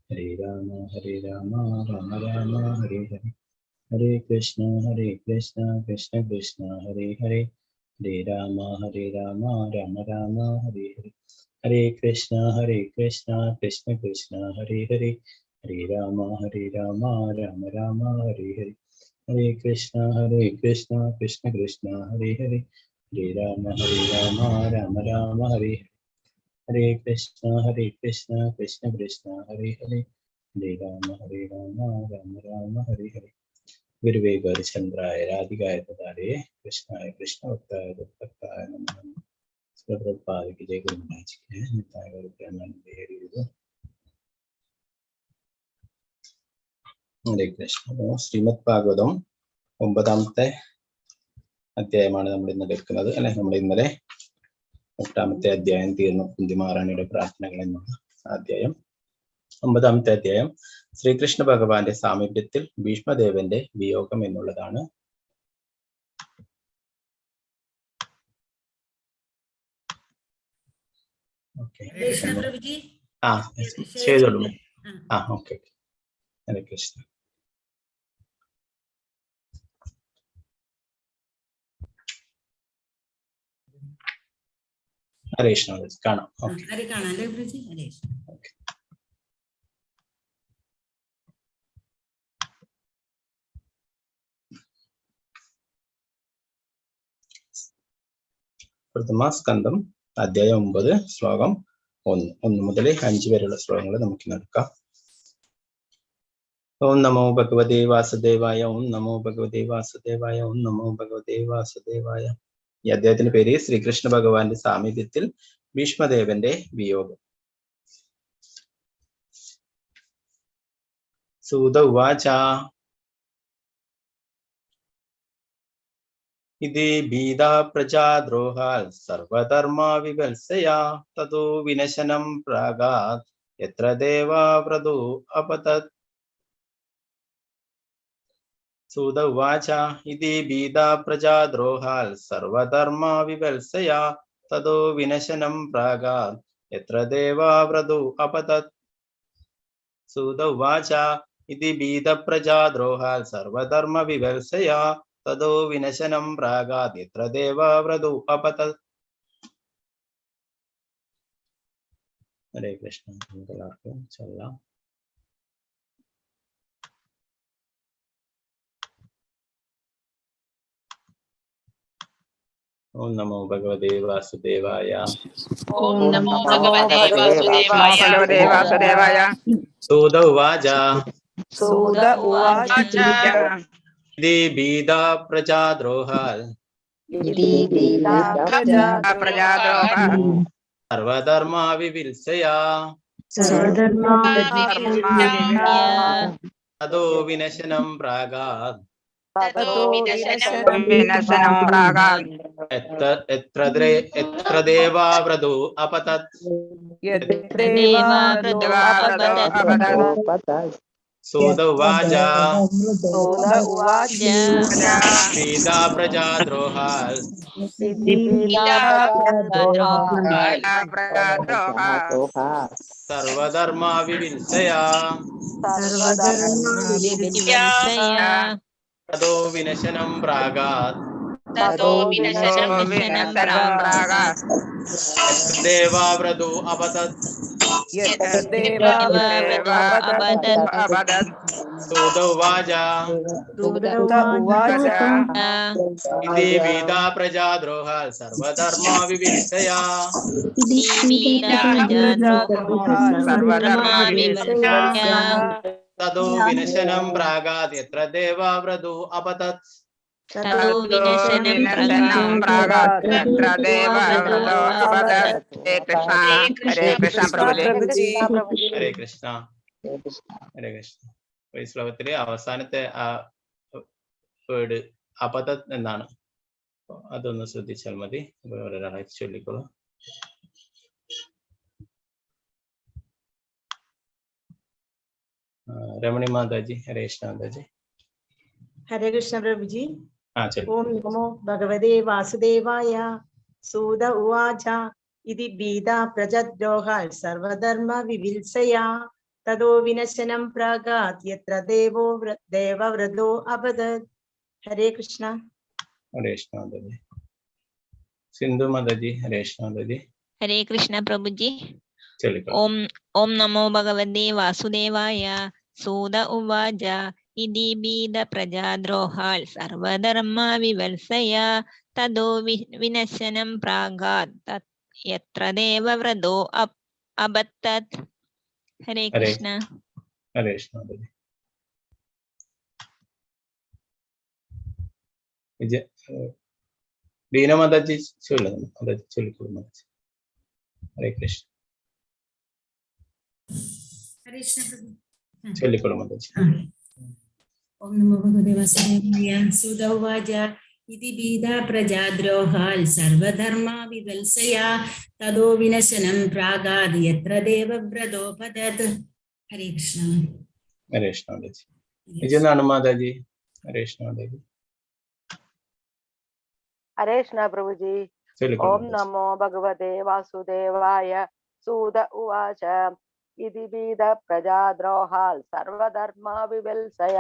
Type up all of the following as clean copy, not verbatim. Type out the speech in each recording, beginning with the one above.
Hare Rama, Rama Rama, Hare Hare. Hare Krishna, Krishna Krishna, Hare Hare. Hare Rama, Rama Rama, Hare Hare. Hare Krishna, Krishna Krishna, Hare Hare. Hare Rama, Rama Rama, Hare Hare. Hare Krishna, Krishna Krishna, Hare Hare. Hare Rama, Rama Rama, Hare Hare. Hare Krishna, Krishna Krishna, Hare Hare. Hare Rama, Rama Rama, Hare Hare. Virve Gaurachandraya Radhikaya Tadare Krishnaya Krishna Bhaktaya Bhaktaya Namaha. Prabhupada ki jai, Guru Maharaj ki jai. Nitai Gaur Premanande Hari Guru. Hare Krishna. Shrimad Bhagavatam 9ാമത്തെ അധ്യായമാണ് നമ്മൾ ഇന്ന് എടുക്കുന്നത്. അല്ലെ, നമ്മൾ ഇന്നലെ 8ാമത്തെ അധ്യായം തീർന്നു. കുന്തി മഹാറാണിയുടെ പ്രാർത്ഥനകൾ എന്നുള്ള അധ്യായം. 9ാമത്തെ അധ്യായം ശ്രീകൃഷ്ണ ഭഗവാന്റെ സാമീപ്യത്തിൽ ഭീഷ്മദേവന്റെ വിയോഗം എന്നുള്ളതാണ്. ചെയ്തോളൂ. ഓക്കെ. ഹരേ കൃഷ്ണ. ഹരേ കൃഷ്ണ. കാണാം. പ്രഥമ സ്കന്ധം അധ്യായം 9 ശ്ലോകം 1 മുതൽ 5 വരെയുള്ള ശ്ലോകങ്ങൾ നമുക്ക് നടക്കാം. ഓം നമോ ഭഗവതേ വാസുദേവായ, ഓം നമോ ഭഗവതേ വാസുദേവായ, ഓം നമോ ഭഗവതേ വാസുദേവായ. ഈ അദ്ദേഹത്തിന്റെ പേര് ശ്രീകൃഷ്ണ ഭഗവാന്റെ സാമീപ്യത്തിൽ ഭീഷ്മദേവന്റെ വിയോഗം. സൂത ഉവാച ഇതി ഭീതാ പ്രജാദ്രോഹാൽ സർവധർമാ വിവത്സയാ തതോ വിനശനം പ്രാഗാത് യത്ര ദേവാ വ്രതോ അപതത്. സൂത ഉവാച ഇതി ഭീതാ പ്രജാദ്രോഹാൽ സർവധർമാ വിവത്സയാ തതോ വിനശനം പ്രാഗാത് യത്ര ദേവാ വ്രതോ അപതത്. സൂത ഉവാച ഇതി ഭീത പ്രജാദ്രോഹാൽ സർവധർമ്മ വിവത്സയാ തതോ വിനശനം പ്രാഗാത് യത്ര ദേവാ വ്രതോ അപതത്. ഹരേ കൃഷ്ണ. എല്ലാവർക്കും ചൊല്ലാം. ഓം നമോ ഭഗവതേ വാസുദേവായ. ഓം നമോ ഭഗവതേ വാസുദേവായ. സൂത ഉവാച ഇതി ഭീതാ പ്രജാദ്രോഹാൽ സർവധർമാ വിവത്സയാ തതോ വിനശനം പ്രാഗാത് എത്ര ദേവാ വ്രതോ അപതത്. സൂത ഉവാച ഭീതാ പ്രജാദ്രോഹാൽ സർവധർമാ വിവത്സയാ തതോ വിനശനം പ്രാഗാത് ദേവാ വ്രതോ അപതത്. സൂത ഉവാച ഇതി ഭീതാ പ്രജാദ്രോഹാൽ സർവധർമാ വിവത്സയാ തതോ വിനശനം പ്രാഗാത് യത്ര ദേവാ വ്രതോ അപതത്. ഹരേ കൃഷ്ണ. ഹരേ കൃഷ്ണ. ഈ ശ്ലോകത്തിലെ അവസാനത്തെ ആ വേർഡ് അപതത് എന്നാണ്. അതൊന്ന് ശ്രദ്ധിച്ചാൽ മതി. ഒരാളായി ചൊല്ലിക്കോളൂ. രമണി മാതാജി. ഹരേ കൃഷ്ണ മാതാജി. ഹരേ കൃഷ്ണ പ്രഭുജി. ഓം നമോ ഭഗവതേ വാസുദേവായ. സൂത ഉവാച ഇതി ഭീതാ പ്രജദ്രോഹാൽ സർവധർമ്മ വിവത്സയാ തതോ വിനശനം പ്രാഗാത് യത്ര ദേവവ്രതോ അബദത്. ഹരേ കൃഷ്ണ. ഹരേ കൃഷ്ണ മാതാജി. സിന്ധു മാതാജി. ഹരേ കൃഷ്ണ മാതാജി. ഹരേ കൃഷ്ണ പ്രഭുജി. ഓം നമോ ഭഗവതേ വാസുദേവായ. സൂത ഉവാച ഇതി ബീദ പ്രജാദ്രോഹാൽ സർവധർമ്മ വിവത്സയ തതോ വിനശനം പ്രാഗാത് യത്ര ദേവവ്രതോ അബത്തത്. ഹരേ കൃഷ്ണ. ഹരേ കൃഷ്ണ മാതാജി. ദീന മാതാജി ചൊല്ലിക്കൊള്ളു. ഹരേ കൃഷ്ണ. ഹരേ കൃഷ്ണ പ്രഭു. ചൊല്ലിക്കൊള്ളു മാതാജി. ഓം നമോ ഭഗവതേ വാസുദേവായ. സൂത ഉവാച ഇതി ബീദ പ്രജാദ്രോഹാൽ സർവധർമ്മ വിവത്സയ തതോ വിനശനം പ്രാഗാത് യത്ര ദേവവ്രതോപദത്. ഹരേ കൃഷ്ണ. ഹരേ കൃഷ്ണ മാതാജി. വിജയനാണ് മാതാജി. ഹരേ കൃഷ്ണ മാതാജി. ഹരേ കൃഷ്ണ പ്രഭുജി. ഓം നമോ ഭഗവതേ വാസുദേവായ. സൂത ഉവാച ഇതി ബീദ പ്രജാദ്രോഹാൽ സർവധർമ്മ വിവത്സയ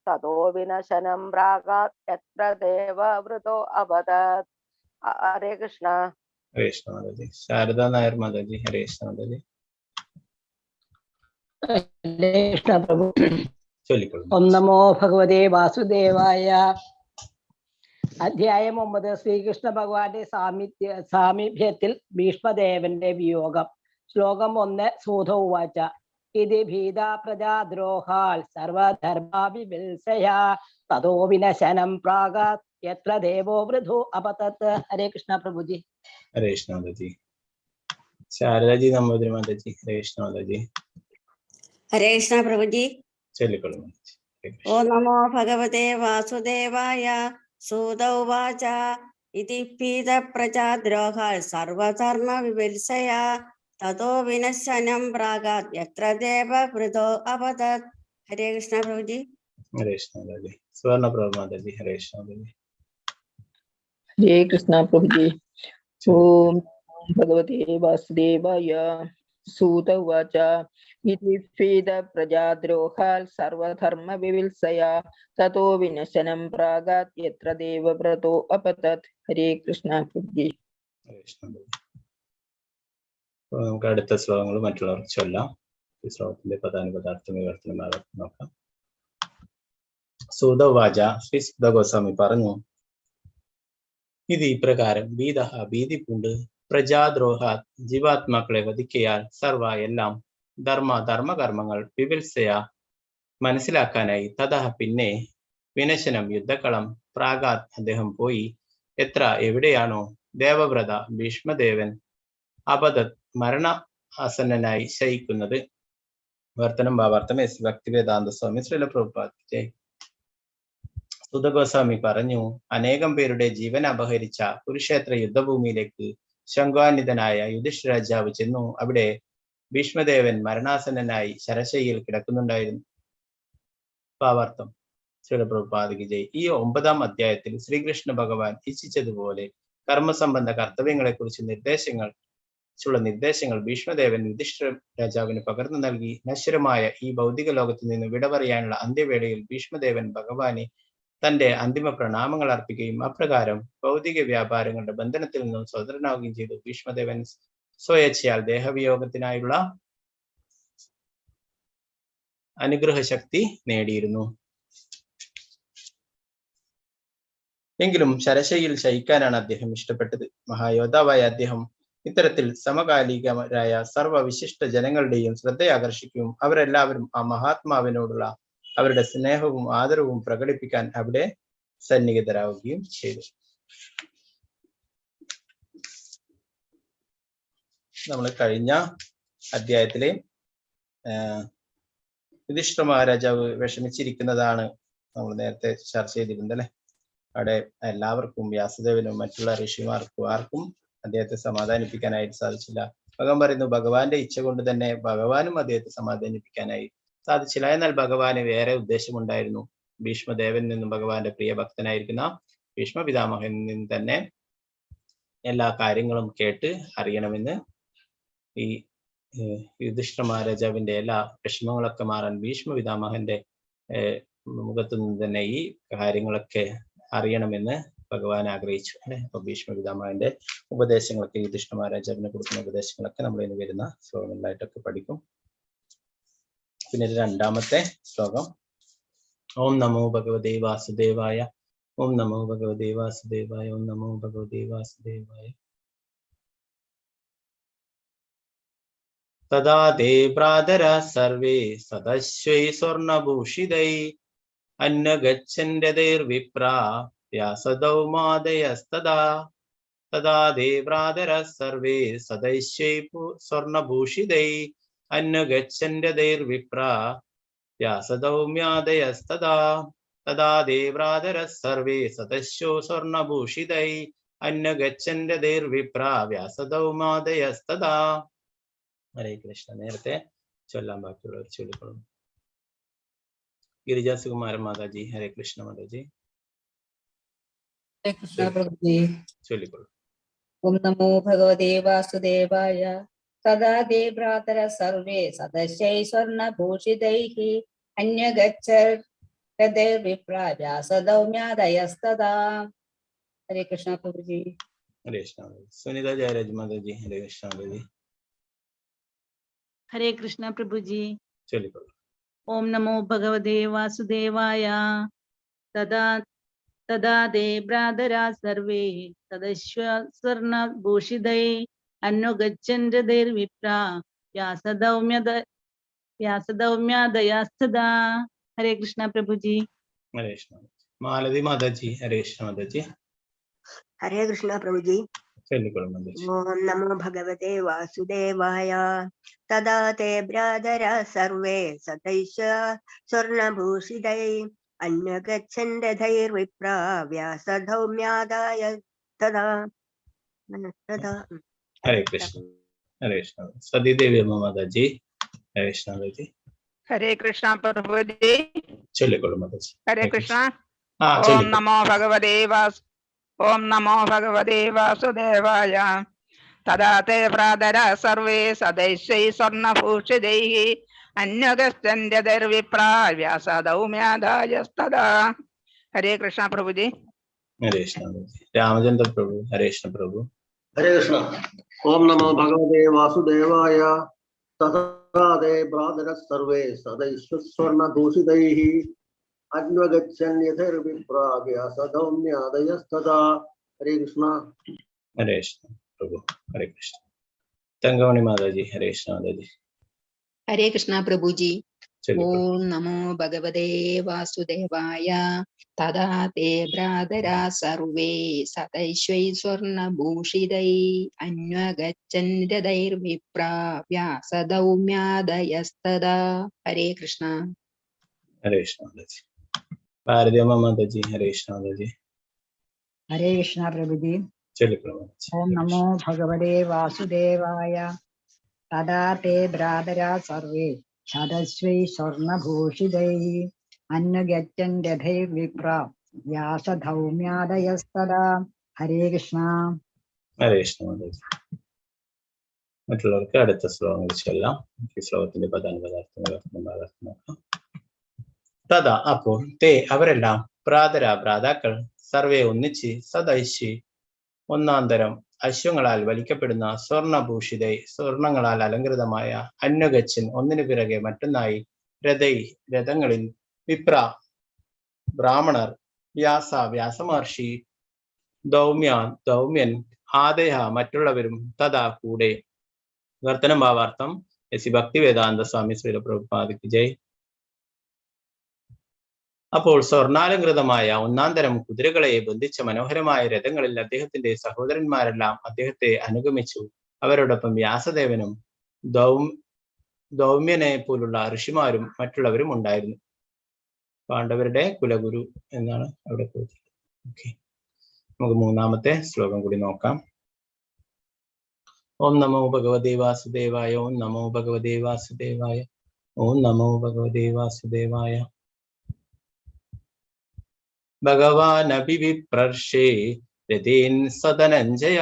തതോ വിനശനം പ്രാഗാത് യത്ര ദേവവ്രതോ അബദത്. ഹരേ കൃഷ്ണ. ഹരേ കൃഷ്ണ മാതാജി. ശാരദാ നായർ മാതാജി. ഹരേ കൃഷ്ണ മാതാജി. ഹരേ കൃഷ്ണ പ്രഭു. ചൊല്ലിക്കൊള്ളു. ഓം നമോ ഭഗവതേ വാസുദേവായ. അധ്യായം 9. ശ്രീകൃഷ്ണ ഭഗവാന്റെ സാമീപ്യത്തിൽ ഭീഷ്മദേവന്റെ വിയോഗം. ശ്ലോകം 1. സൂത ഉവാച ഇതി ഭീത പ്രജാദ്രോഹാൽ സർവധർമ്മ വിവത്സയ തതോ വിനശനം പ്രാഗാത് യത്ര ദേവോ വൃഥോ അപതത്. ഹരേ കൃഷ്ണ പ്രഭുജി. ഹരേ കൃഷ്ണ മാതാജി. ശാരദാജി നമ്പൂതിരി മാതാജി. ഹരേ കൃഷ്ണ മാതാജി. ഹരേ കൃഷ്ണ പ്രഭുജി. ചൊല്ലിക്കൊള്ളു മാതാജി. ഓ നമോ ഭഗവതേ വാസുദേവായ. സൂത ഉവാച ഇതി ഭീത പ്രജാദ്രോഹാൽ സർവധർമ്മ വിവത്സയ തതോ വിനശനം പ്രാഗാത് യത്ര ദേവവ്രതോ അബദത്. ഹരേ കൃഷ്ണ പ്രഭുജി. ഹരേ കൃഷ്ണ മാതാജി. സുവർണപ്രഭ മാതാജി. ഹരേ കൃഷ്ണ മാതാജി. ഹരേ കൃഷ്ണ പ്രഭുജി. ഓം ഭഗവതേ വാസുദേവായ. സൂത ഉവാച ഇതി ഭീത പ്രജാദ്രോഹാൽ സർവധർമ്മ വിവത്സയ തതോ വിനശനം പ്രാഗാത് യത്ര ദേവവ്രതോ അപതത്. ഹരേ കൃഷ്ണ പ്രഭുജി. ഹരേ കൃഷ്ണ മാതാജി. നമുക്ക് അടുത്ത ശ്ലോകങ്ങൾ മറ്റുള്ളവർക്ക് ചൊല്ലാം. ഈ ശ്ലോകത്തിന്റെ പ്രധാന പദാർത്ഥം വിവർത്തനമാകാം നോക്കാം. സൂത ഉവാച. ശ്രീ സുത ഗോസ്വാമി പറഞ്ഞു, ഇത് ഇപ്രകാരം ഭീതി പൂണ്ട് പ്രജാദ്രോഹാത് ജീവാത്മാക്കളെ വധിക്കയാൽ സർവ എല്ലാം ധർമ്മകർമ്മങ്ങൾ വിവത്സയ മനസ്സിലാക്കാനായി തതഃ പിന്നെ വിനശനം യുദ്ധക്കളം പ്രാഗാത് അദ്ദേഹം പോയി എത്ര എവിടെയാണോ ദേവവ്രത ഭീഷ്മദേവൻ അപദത് മരണ ആസന്നനായി ശയിക്കുന്നത്. വർത്തനം ഭാവാർത്ഥം എസ് ഭക്തിവേദാന്ത സ്വാമി ശ്രീല പ്രഭുപാദ്. സുതഗോസ്വാമി പറഞ്ഞു, അനേകം പേരുടെ ജീവൻ അപഹരിച്ച കുരുക്ഷേത്ര യുദ്ധഭൂമിയിലേക്ക് ശങ്കാന്വിതനായ യുധിഷ്ഠിര രാജാവ് ചെന്നു. അവിടെ ഭീഷ്മദേവൻ മരണാസന്നനായി ശരശയ്യയിൽ കിടക്കുന്നുണ്ടായിരുന്നു. ഭാവാർത്ഥം ശ്രീല പ്രഭുപാദ് ജയ്. ഈ 9ാം അധ്യായത്തിൽ ശ്രീകൃഷ്ണ ഭഗവാൻ ഇച്ഛിച്ചതുപോലെ കർമ്മസംബന്ധ കർത്തവ്യങ്ങളെ കുറിച്ച് നിർദ്ദേശങ്ങൾ ഭീഷ്മദേവൻ യുധിഷ്ഠിര രാജാവിന് പകർന്നു നൽകി. നശ്വരമായ ഈ ഭൗതിക ലോകത്തിൽ നിന്ന് വിട പറയാനുള്ള അന്ത്യവേളയിൽ ഭീഷ്മദേവൻ ഭഗവാനെ തന്റെ അന്തിമ പ്രണാമങ്ങൾ അർപ്പിക്കുകയും അപ്രകാരം ഭൗതിക വ്യാപാരങ്ങളുടെ ബന്ധനത്തിൽ നിന്നും സ്വതന്ത്രനാവുകയും ചെയ്തു. ഭീഷ്മദേവൻ സ്വയേച്ഛയാൽ ദേഹവിയോഗത്തിനായുള്ള അനുഗ്രഹ ശക്തി നേടിയിരുന്നു. എങ്കിലും ശരശയിൽ ശയിക്കാനാണ് അദ്ദേഹം ഇഷ്ടപ്പെട്ടത്. മഹായോദ്ധാവായ അദ്ദേഹം ഇത്തരത്തിൽ സമകാലികരായ സർവവിശിഷ്ട ജനങ്ങളുടെയും ശ്രദ്ധയാകർഷിക്കുകയും അവരെല്ലാവരും ആ മഹാത്മാവിനോടുള്ള അവരുടെ സ്നേഹവും ആദരവും പ്രകടിപ്പിക്കാൻ അവിടെ സന്നിഹിതരാവുകയും ചെയ്തു. നമ്മൾ കഴിഞ്ഞ അധ്യായത്തിലെ യുധിഷ്ഠിര മഹാരാജാവ് വിഷമിച്ചിരിക്കുന്നതാണ് നമ്മൾ നേരത്തെ ചർച്ച ചെയ്തിരുന്നത് അല്ലെ. അവിടെ എല്ലാവർക്കും വ്യാസദേവനും മറ്റുള്ള ഋഷിമാർക്കും ആർക്കും അദ്ദേഹത്തെ സമാധാനിപ്പിക്കാനായിട്ട് സാധിച്ചില്ല. ഭഗവാൻ പറയുന്നു, ഭഗവാന്റെ ഇച്ഛ കൊണ്ട് തന്നെ ഭഗവാനും അദ്ദേഹത്തെ സമാധാനിപ്പിക്കാനായി സാധിച്ചില്ല. എന്നാൽ ഭഗവാന് വേറെ ഉദ്ദേശമുണ്ടായിരുന്നു. ഭീഷ്മദേവനിൽ നിന്നും ഭഗവാന്റെ പ്രിയ ഭക്തനായിരിക്കുന്ന ഭീഷ്മ പിതാമഹനിൽ നിന്ന് തന്നെ എല്ലാ കാര്യങ്ങളും കേട്ട് അറിയണമെന്ന് ഈ യുധിഷ്ഠിര മഹാരാജാവിന്റെ എല്ലാ വിഷമങ്ങളൊക്കെ മാറാൻ ഭീഷ്മ പിതാമഹന്റെ മുഖത്തു നിന്ന് തന്നെ ഈ കാര്യങ്ങളൊക്കെ അറിയണമെന്ന് ഭഗവാൻ ആഗ്രഹിച്ചു അല്ലെ. അപ്പൊ ഭീഷ്മ പിതാമഹന്റെ ഉപദേശങ്ങളൊക്കെ, യുധിഷ്ഠിര മഹാരാജാവിന് കൊടുക്കുന്ന ഉപദേശങ്ങളൊക്കെ നമ്മൾ ഇന്ന് വരുന്ന ശ്ലോകങ്ങളിലായിട്ടൊക്കെ പഠിക്കും. പിന്നെ രണ്ടാമത്തെ ശ്ലോകം, ഓം നമോ ഭഗവതേ വാസുദേവായ, ഓം നമോ ഭഗവതേ വാസുദേവായ, ഓം നമോ ഭഗവതേ വാസുദേവായ. തദാ തേ ഭ്രാതര സർവേ സദശ്വൈ സ്വർണഭൂഷിതൈ അന്നഗച്ഛന്ത്യതൈർവിപ്രാ വ്യാസദൗമാദയസ്തദാ. തദാ തേ ഭ്രാതര സർവേ സദശ്വൈ സ്വർണഭൂഷിതൈ അന്നഗച്ഛന്ത്യതൈർവിപ്രാ വ്യാസദൗമ്യാദയസ്തദാ. തദാ തേ ഭ്രാതര സർവേ സദശ്വോ സ്വർണഭൂഷിതൈ അന്നഗച്ഛന്ത്യതൈർവിപ്രാ വ്യാസദൗമാദയസ്തദാ. ഹരേ കൃഷ്ണ. നേരത്തെ ചൊല്ലാൻ ബാക്കിയുള്ളവർ ചൊല്ലിക്കൊള്ളും. गिरिजा सुकुमार माता जी, हरे कृष्ण माता जी. हरे कृष्ण प्रभु जी. चलिए. ओम नमो भगवते वासुदेवाय. तदा ते भ्रातर सर्वे सदस्यै स्वर्णभूषितैः अन्यगच्छन्त्यतैर्विप्रा व्यासदौम्यादयस्तदा. हरे कृष्ण प्रभु जी. हरे कृष्ण. सुनीता जयराज माता जी, हरे कृष्ण माता जी. हरे कृष्ण प्रभु जी. चलिए. ओम नमो भगवते वासुदेवाय. तदा ते भ्रातरा सर्वे सदस्व स्वर्णभूषितै अन्नुगच्छन्त्यतैर्विप्रा व्यासदौम्यादयस्तदा. हरे कृष्ण प्रभु जी. हरे कृष्ण. मालती माता जी, हरे कृष्ण माता जी. हरे कृष्ण प्रभु जी. ओम नमो भगवते वासुदेवाय. तदा ते भ्रातरा सर्वे सदैश्व स्वर्णभूषितै अन्यगच्छन्त्यतैर्विप्रा व्यासदौम्यादाय तदा. हरे कृष्ण. हरे कृष्ण. सती देवी माता जी, हरे कृष्ण माता जी. हरे कृष्ण प्रभु जी. चलिए माता जी. हरे कृष्ण. ओम नमो भगवते वासुदेवाय. तदा ते भ्रातरा सर्वे सदैश्वै स्वर्णभूषितैः अन्यगच्छन्त्यतैर्विप्रा व्यासदौम्यादायस्तदा. हरे कृष्ण प्रभु जी. हरे कृष्ण. रामचंद्र प्रभु, हरे कृष्ण प्रभु. हरे कृष्ण. ओम नमो भगवते वासुदेवाय. तदा ते भ्रातरः सर्वे सदैश्व स्वर्णभूषितैः अन्यगच्छन्त्यतैर्विप्रा व्यासदौम्यादयस्तदा. हरे कृष्ण. हरे कृष्ण प्रभु. हरे कृष्ण. तंगमणि माता जी, हरे कृष्ण माता जी. हरे कृष्ण प्रभु जी. ओम नमो भगवते वासुदेवाय. तदा ते भ्रातरा सर्वे सदैश्वै स्वर्णभूषितै अन्यगच्छन्त्यतैर्विप्रा व्यासदौम्यादयस्तदा. हरे कृष्ण. हरे कृष्ण माता जी. भारती माता जी, हरे कृष्ण माता जी. हरे कृष्ण प्रभु जी. ओम नमो भगवते वासुदेवाय. तदा ते भ्रातरा सर्वे सदस्वै स्वर्णभूषितैः अन्यगच्छन्त्यतैर्विप्रा व्यासदौम्यादयस्तदा. हरे कृष्ण. हरे कृष्ण माता जी. മറ്റുള്ളവർക്ക് അടുത്ത ശ്ലോകങ്ങൾ ചൊല്ലാം. ഈ ശ്ലോകത്തിന്റെ പ്രധാന പദാർത്ഥങ്ങൾ തഥാ അപ്പോൾ തേ അവരെല്ലാം ഭ്രാതാക്കൾ സർവേ ഒന്നിച്ച് സദൈശി ഒന്നാന്തരം അശ്വങ്ങളാൽ വലിക്കപ്പെടുന്ന സ്വർണഭൂഷിതൈ സ്വർണങ്ങളാൽ അലങ്കൃതമായ അന്വഗച്ഛൻ ഒന്നിനു പിറകെ മറ്റൊന്നായി രഥങ്ങളിൽ വിപ്ര ബ്രാഹ്മണർ വ്യാസമഹർഷി ദൗമ്യൻ ആദയ മറ്റുള്ളവരും തഥാ കൂടെ. വർത്തനം ഭാവാർത്ഥം എസ് ഭക്തി വേദാന്ത സ്വാമി ശ്രീല പ്രഭുപാദിക്ക് ജയ്. അപ്പോൾ സ്വർണാലങ്കൃതമായ ഒന്നാന്തരം കുതിരകളെ ബന്ധിച്ച മനോഹരമായ രഥങ്ങളിൽ അദ്ദേഹത്തിന്റെ സഹോദരന്മാരെല്ലാം അദ്ദേഹത്തെ അനുഗമിച്ചു. അവരോടൊപ്പം വ്യാസദേവനും ദൗമ്യനെ പോലുള്ള ഋഷിമാരും മറ്റുള്ളവരും ഉണ്ടായിരുന്നു. പാണ്ഡവരുടെ കുലഗുരു എന്നാണ് അവിടെ പോയത്. ഓക്കെ, നമുക്ക് മൂന്നാമത്തെ ശ്ലോകം കൂടി നോക്കാം. ഓം നമോ ഭഗവതേ വാസുദേവായ. ഓം നമോ ഭഗവതേ വാസുദേവായ. ഓം നമോ ഭഗവതേ വാസുദേവായ. ഭഗവാനഭിവിപ്രർഷേ രഥീൻ സദനഞ്ജയ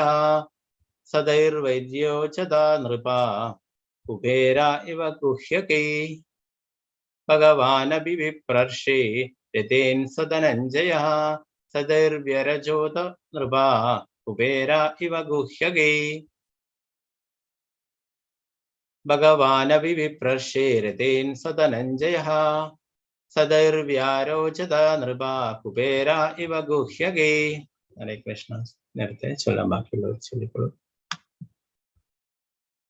സദൈർവൈദ്യോ ച നൃപാ कुबेरा इव गुह्यके भगवानपि विप्रर्षे रतेन सदनञ्जयः सदैर्व्यरजोत नृपा कुबेरा इव गुह्यके भगवानपि विप्रर्षे रतेन सदनञ्जयः सदैर्व्यारोचत नृपा कुबेरा इव गुह्यके. हरे कृष्ण. നേരത്തെ ചൊല്ലാൻ ബാക്കിയുള്ളവർ ചൊല്ലിക്കോളൂ.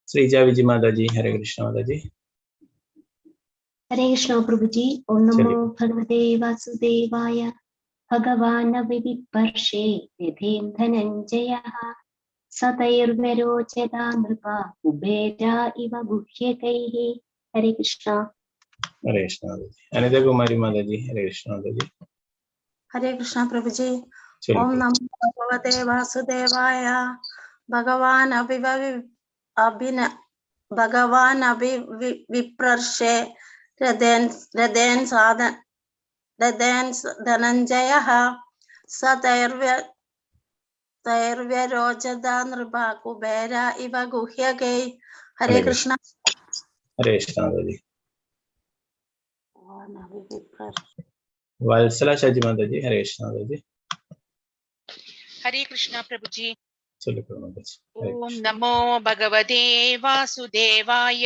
श्रीजा विजय माता जी. हरे कृष्ण माता जी. हरे कृष्ण प्रभु जी. ओम नमो भगवते वासुदेवाय. भगवान् विपर्षे निधिं धनञ्जयः सतैर्व्यरोचता नृपा कुबेरा इव गुह्यकैः. हरे कृष्ण. हरे कृष्ण माता जी. अनिता कुमारी माता जी. हरे कृष्ण माता जी. हरे कृष्ण प्रभु जी. ओम नमो भगवते वासुदेवाय. भगवान् विप्रर्षे रदेन धनञ्जयः सतैर्व्यरोचता नृपा कुबेरा इव गुह्यके. हरे कृष्ण. हरे कृष्ण माता जी. वत्सला शाजी माता जी. हरे कृष्ण माता जी. हरे कृष्ण प्रभु जी. ओम नमो भगवते वासुदेवाय.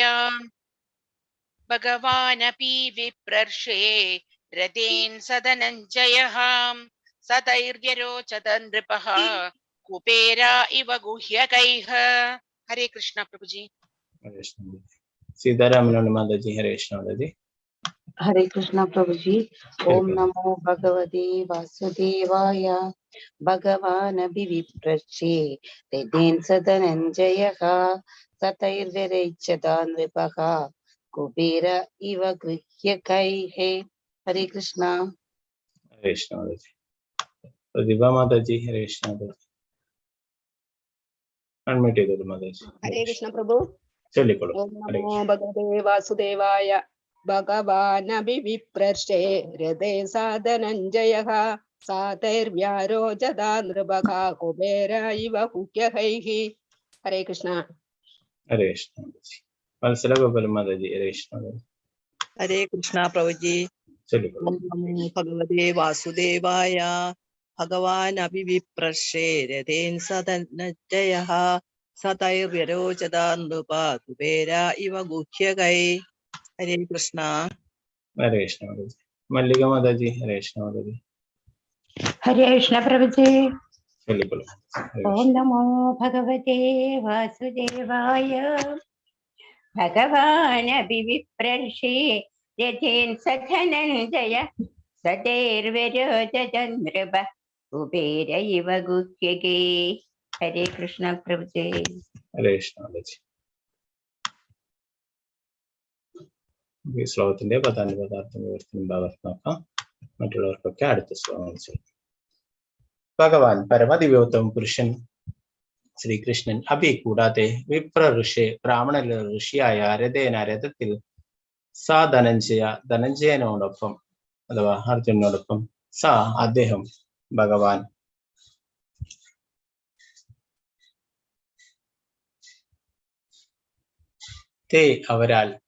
भगवानपि विप्रर्षे रतेन सदनञ्जयः सतैर्व्यरोचत नृपः कुबेरा इव गुह्यकैः. हरे कृष्ण प्रभु जी. सीतारामन माता जी. हरे कृष्ण माता जी. हरे कृष्ण प्रभु जी. ओम नमो भगवते वासुदेवाय. भगवान् विप्रर्षे रतेन सदनञ्जयः सतैर्व्यरोचत नृपः कुबेर इव गुह्यकैः. हरे कृष्ण. हरे कृष्ण माता जी. प्रतिभा माता जी. हरे कृष्ण माता जी. अनम्यूट ചെയ്തോളൂ माता जी. हरे कृष्ण प्रभु. ചൊല്ലിക്കോളൂ. ओम नमो भगवते वासुदेवाय. भगवान् विप्रर्षे हृदय साधनञ्जयः सातैर्व्यारोचता नृपः कुबेर इव गुह्यकैः. हरे कृष्ण. हरे कृष्ण माता जी. वत्सला गोपाल माता जी. हरे कृष्ण माता जी. हरे कृष्ण प्रभु जी. चलिए. नमो भगवते वासुदेवाय. भगवान् विप्रर्षे रतेन सदनञ्जयः सतैर्व्यरोचता नृपा कुबेरा इव गुह्यकैः. हरे कृष्ण. हरे कृष्ण माता जी. मल्लिका माता जी. हरे कृष्ण माता जी. हरे कृष्ण प्रभु जी. चलिए. ओम नमो भगवते वासुदेवाय. भगवान् विप्रर्षे रथेन सधनञ्जय सदैर्व्यरोचत नृपः कुबेर इव गुह्यके. हरे कृष्ण प्रभु जी. हरे कृष्ण माता जी. ഈ ശ്ലോകത്തിന്റെ പദാനുപദാർത്ഥം വിവർത്തനം ഭാഗത്ത് നോക്കാം. മറ്റുള്ളവർക്കൊക്കെ അടുത്ത ശ്ലോകം ചെയ്യും. ഭഗവാൻ പരമദിവ്യോത്തമ പുരുഷൻ ശ്രീകൃഷ്ണൻ അഭി കൂടാതെ വിപ്ര ഋഷി ബ്രാഹ്മണ ഋഷിയായ രഥേന രഥത്തിൽ സാ ധനഞ്ജയനോടൊപ്പം അഥവാ അർജുനോടൊപ്പം സാ അദ്ദേഹം ഭഗവാൻ തേ അവരാൽ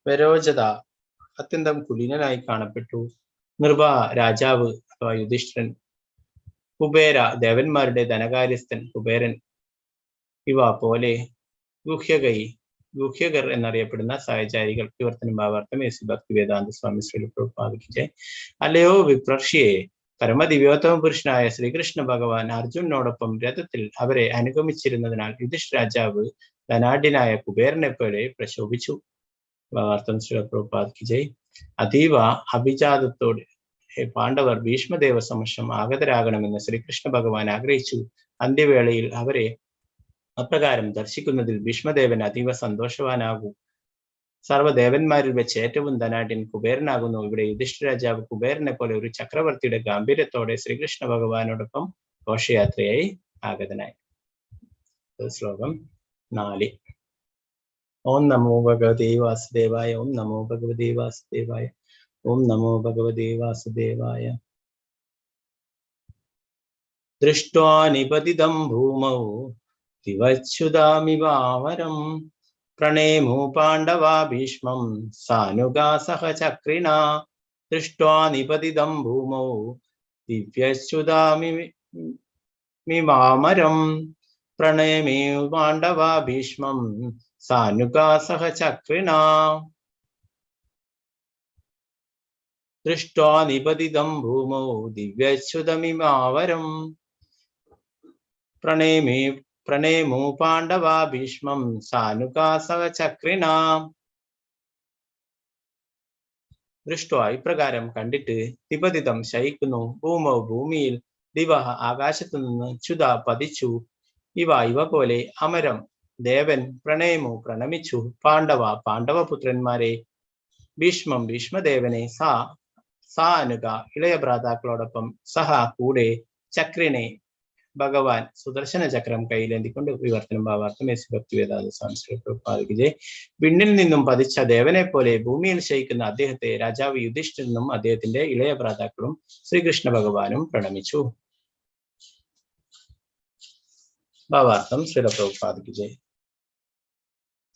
വരോചത അത്യന്തം കുലീനനായി കാണപ്പെട്ടു. നൃപ രാജാവ് അഥവാ യുധിഷ്ഠിരൻ, കുബേര ദേവന്മാരുടെ ധനകാര്യസ്ഥൻ കുബേരൻ, ഇവ പോലെ ഗുഹ്യകർ എന്നറിയപ്പെടുന്ന സഹചാരികൾ. വിവർത്തനം ഭാവാർത്ഥം എസ് ഭക്തി വേദാന്ത സ്വാമി ശ്രീ പ്രഭുപാദിക്ക്. അല്ലയോ വിപ്രർഷിയെ, പരമദിവ്യോത്തമ പുരുഷനായ ശ്രീകൃഷ്ണ ഭഗവാൻ അർജുനോടൊപ്പം രഥത്തിൽ അവരെ അനുഗമിച്ചിരുന്നതിനാൽ യുധിഷ്ഠിര രാജാവ് ധനാഢ്യനായ കുബേരനെ പോലെ പ്രശോഭിച്ചു. ഭാവാർത്ഥം ശ്രീ പ്രഭുപാദിക്ക്. അതീവ അഭിജാതത്തോട് പാണ്ഡവർ ഭീഷ്മദേവ സമക്ഷം ആഗതരാകണമെന്ന് ശ്രീകൃഷ്ണ ഭഗവാൻ ആഗ്രഹിച്ചു. അന്ത്യവേളയിൽ അവരെ അപ്രകാരം ദർശിക്കുന്നതിൽ ഭീഷ്മദേവൻ അതീവ സന്തോഷവാനാകും. സർവ്വദേവന്മാരിൽ വെച്ച് ഏറ്റവും ധനാഢ്യൻ കുബേരനാകുന്നു. ഇവിടെ യുധിഷ്ഠിര രാജാവ് കുബേരനെ പോലെ ഒരു ചക്രവർത്തിയുടെ ഗാംഭീര്യത്തോടെ ശ്രീകൃഷ്ണ ഭഗവാനോടൊപ്പം ഘോഷയാത്രയായി ആഗതനായി. ശ്ലോകം 4. ഓം നമോ ഭഗവതേ വാസുദേവായ. ഓം നമോ ഭഗവതേ വാസുദേവായ. ഓം നമോ ഭഗവതേ വാസുദേവായ. ദൃഷ്ട്വാ നിപതിതം ഭൂമൗ ദിവച്യുതാമിവാമരം പ്രണേമു പാണ്ഡവാ ഭീഷ്മം സാനുഗാസഹ ചക്രിണ ദൃഷ്ട്വാ നിപതിതം ഭൂമൗ ദിവ്യച്യുതാമിവാമരം പ്രണേമേ പാണ്ഡവാ ഭീഷ്മം സാനുഗാസഹ ചക്രിണ ദൃഷ്ട്വാ നിപതിതം ഭൂമൗ ദിവ്യച്യുതമിവാവരം പ്രണേമു പാണ്ഡവാ ഭീഷ്മം സാനുഗാസഹ ചക്രിണ. ദൃഷ്ട്വാ ഇപ്രകാരം കണ്ടിട്ട് നിപതിതം ശയിക്കുന്നു ഭൂമൗ ഭൂമിയിൽ ദിവ ആകാശത്തു നിന്ന് ച്യുത പതിച്ചു ഇവ പോലെ അമരം ദേവൻ പ്രണേമു പ്രണമിച്ചു പാണ്ഡവപുത്രന്മാരെ ഭീഷ്മം ഭീഷ്മദേവനെ സാനുക ഇളയ ഭ്രാതാക്കളോടൊപ്പം സഹ കൂടെ ചക്രിനെ ഭഗവാൻ സുദർശന ചക്രം കയ്യിലേന്തിക്കൊണ്ട് വിവർത്തനം ഭാവാർത്ഥം ഭക്തിവേദാന്ത സംസ്കൃതജെ വിണ്ണിൽ നിന്നും പതിച്ച ദേവനെ പോലെ ഭൂമിയിൽ ശയിക്കുന്ന അദ്ദേഹത്തെ രാജാവ് യുധിഷ്ഠിരനും അദ്ദേഹത്തിന്റെ ഇളയ ഭ്രാതാക്കളും ശ്രീകൃഷ്ണ ഭഗവാനും പ്രണമിച്ചു. ഭാവാർത്ഥം ശ്രീലപ്രഭുപാദ്.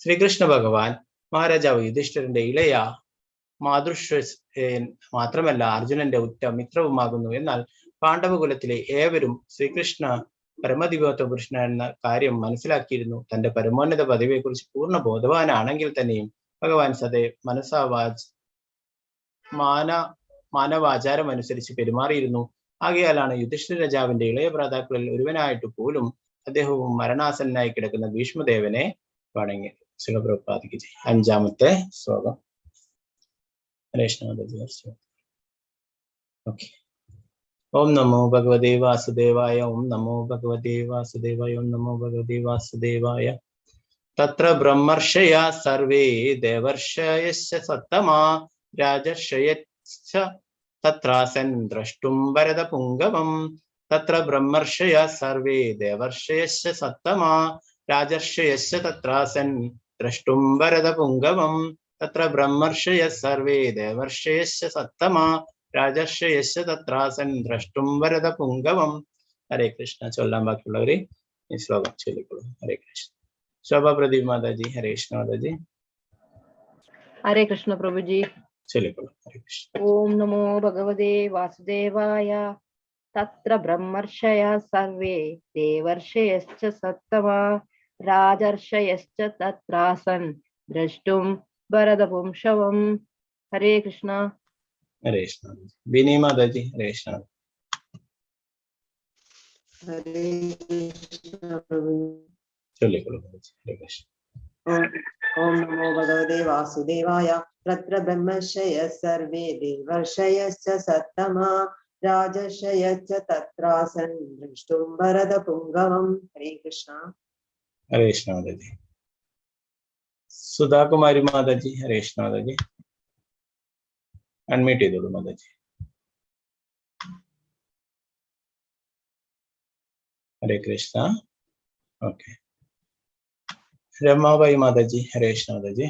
ശ്രീകൃഷ്ണ ഭഗവാൻ മഹാരാജാവ് യുധിഷ്ഠിരന്റെ ഇളയ മാതൃശ്വൻ മാത്രമല്ല അർജുനന്റെ ഉറ്റ മിത്രവുമാകുന്നു. എന്നാൽ പാണ്ഡവകുലത്തിലെ ഏവരും ശ്രീകൃഷ്ണ പരമദിവ്യോത്ത പുരുഷൻ എന്ന കാര്യം മനസ്സിലാക്കിയിരുന്നു. തന്റെ പരമോന്നത പദവിയെക്കുറിച്ച് പൂർണ്ണ ബോധവാനാണെങ്കിൽ തന്നെയും ഭഗവാൻ സദൈവ് മാനവാചാരം അനുസരിച്ച് പെരുമാറിയിരുന്നു. ആകയാലാണ് യുധിഷ്ഠിര രാജാവിന്റെ ഇളയ ഭ്രാതാക്കളിൽ ഒരുവനായിട്ട് പോലും അദ്ദേഹവും മരണാസന്നായി കിടക്കുന്ന ഭീഷ്മദേവനെ വണങ്ങി. ശിവപ്രഭുപാദിക്ക് അഞ്ചാമത്തെ ശ്ലോകം. ഓക്കെ. ഓം നമോ ഭഗവതേ വാസുദേവായ. ഓം നമോ ഭഗവതേ വാസുദേവായ. ഓം നമോ ഭഗവതേ വാസുദേവായ. തത്ര ബ്രഹ്മർഷയ സർവേ ദേവർഷയശ്ച സത്തമാ രാജർഷയശ്ച തത്രാസൻ ദ്രഷ്ടും വരദപുംഗവം. തത്ര ബ്രഹ്മർഷയ സർവേ ദേവർഷയശ്ച സത്തമാ രാജർഷയശ്ച തത്രാസൻ ദ്രഷ്ടും വരദപുംഗവം. തത്ര ബ്രഹ്മർഷയ സർവേ ദേവർഷയശ്ച സത്തമാ രാജർഷയശ്ച തത്രാസൻ ദ്രഷ്ടും വരദപുംഗവം. ഹരേ കൃഷ്ണ. ചൊല്ലാൻ ബാക്കിയുള്ളവര് ഈ ശ്ലോകം ചൊല്ലിക്കൊള്ളു. ഹരേ കൃഷ്ണ. ശോഭാ പ്രദീപ് മാതാജി. ഹരേ കൃഷ്ണ മാതാജി. ഹരേ കൃഷ്ണ പ്രഭുജി. ചൊല്ലിക്കൊള്ളു. ഹരേ കൃഷ്ണ. ഓം നമോ ഭഗവതേ വാസുദേവായ. തത്ര ബ്രഹ്മർഷയ സർവേ ദേവർഷയശ്ച സത്തമാ രാജർഷയശ്ച തത്രാസൻ ദ്രഷ്ടും ഭരതപുംഷവം. ഹരേ കൃഷ്ണ. ഹരേ കൃഷ്ണ. ബിനി മാതാജി. ഹരേ കൃഷ്ണ. ഹരേ കൃഷ്ണ. ചൊല്ലിക്കൊള്ളു. ഹരേ കൃഷ്ണ. ഓം നമോ ഭഗവതേ വാസുദേവായ. തത്ര ബ്രഹ്മർഷയ സർവേ ദേവർഷയശ്ച സത്തമാ രാജർഷയശ്ച തത്രാസൻ ദ്രഷ്ടും ഭരതപുംഗവം. ഹരേ കൃഷ്ണ. ഹരേ കൃഷ്ണ മാതാജി. സുധാകുമാരി മാതാജി. ഹരേ കൃഷ്ണ മാതാജി. അൺമ്യൂട്ട് ചെയ്തോളൂ മാതാജി. ഹരേ കൃഷ്ണ. ഓക്കെ. രമാബായി മാതാജി. ഹരേ കൃഷ്ണ മാതാജി.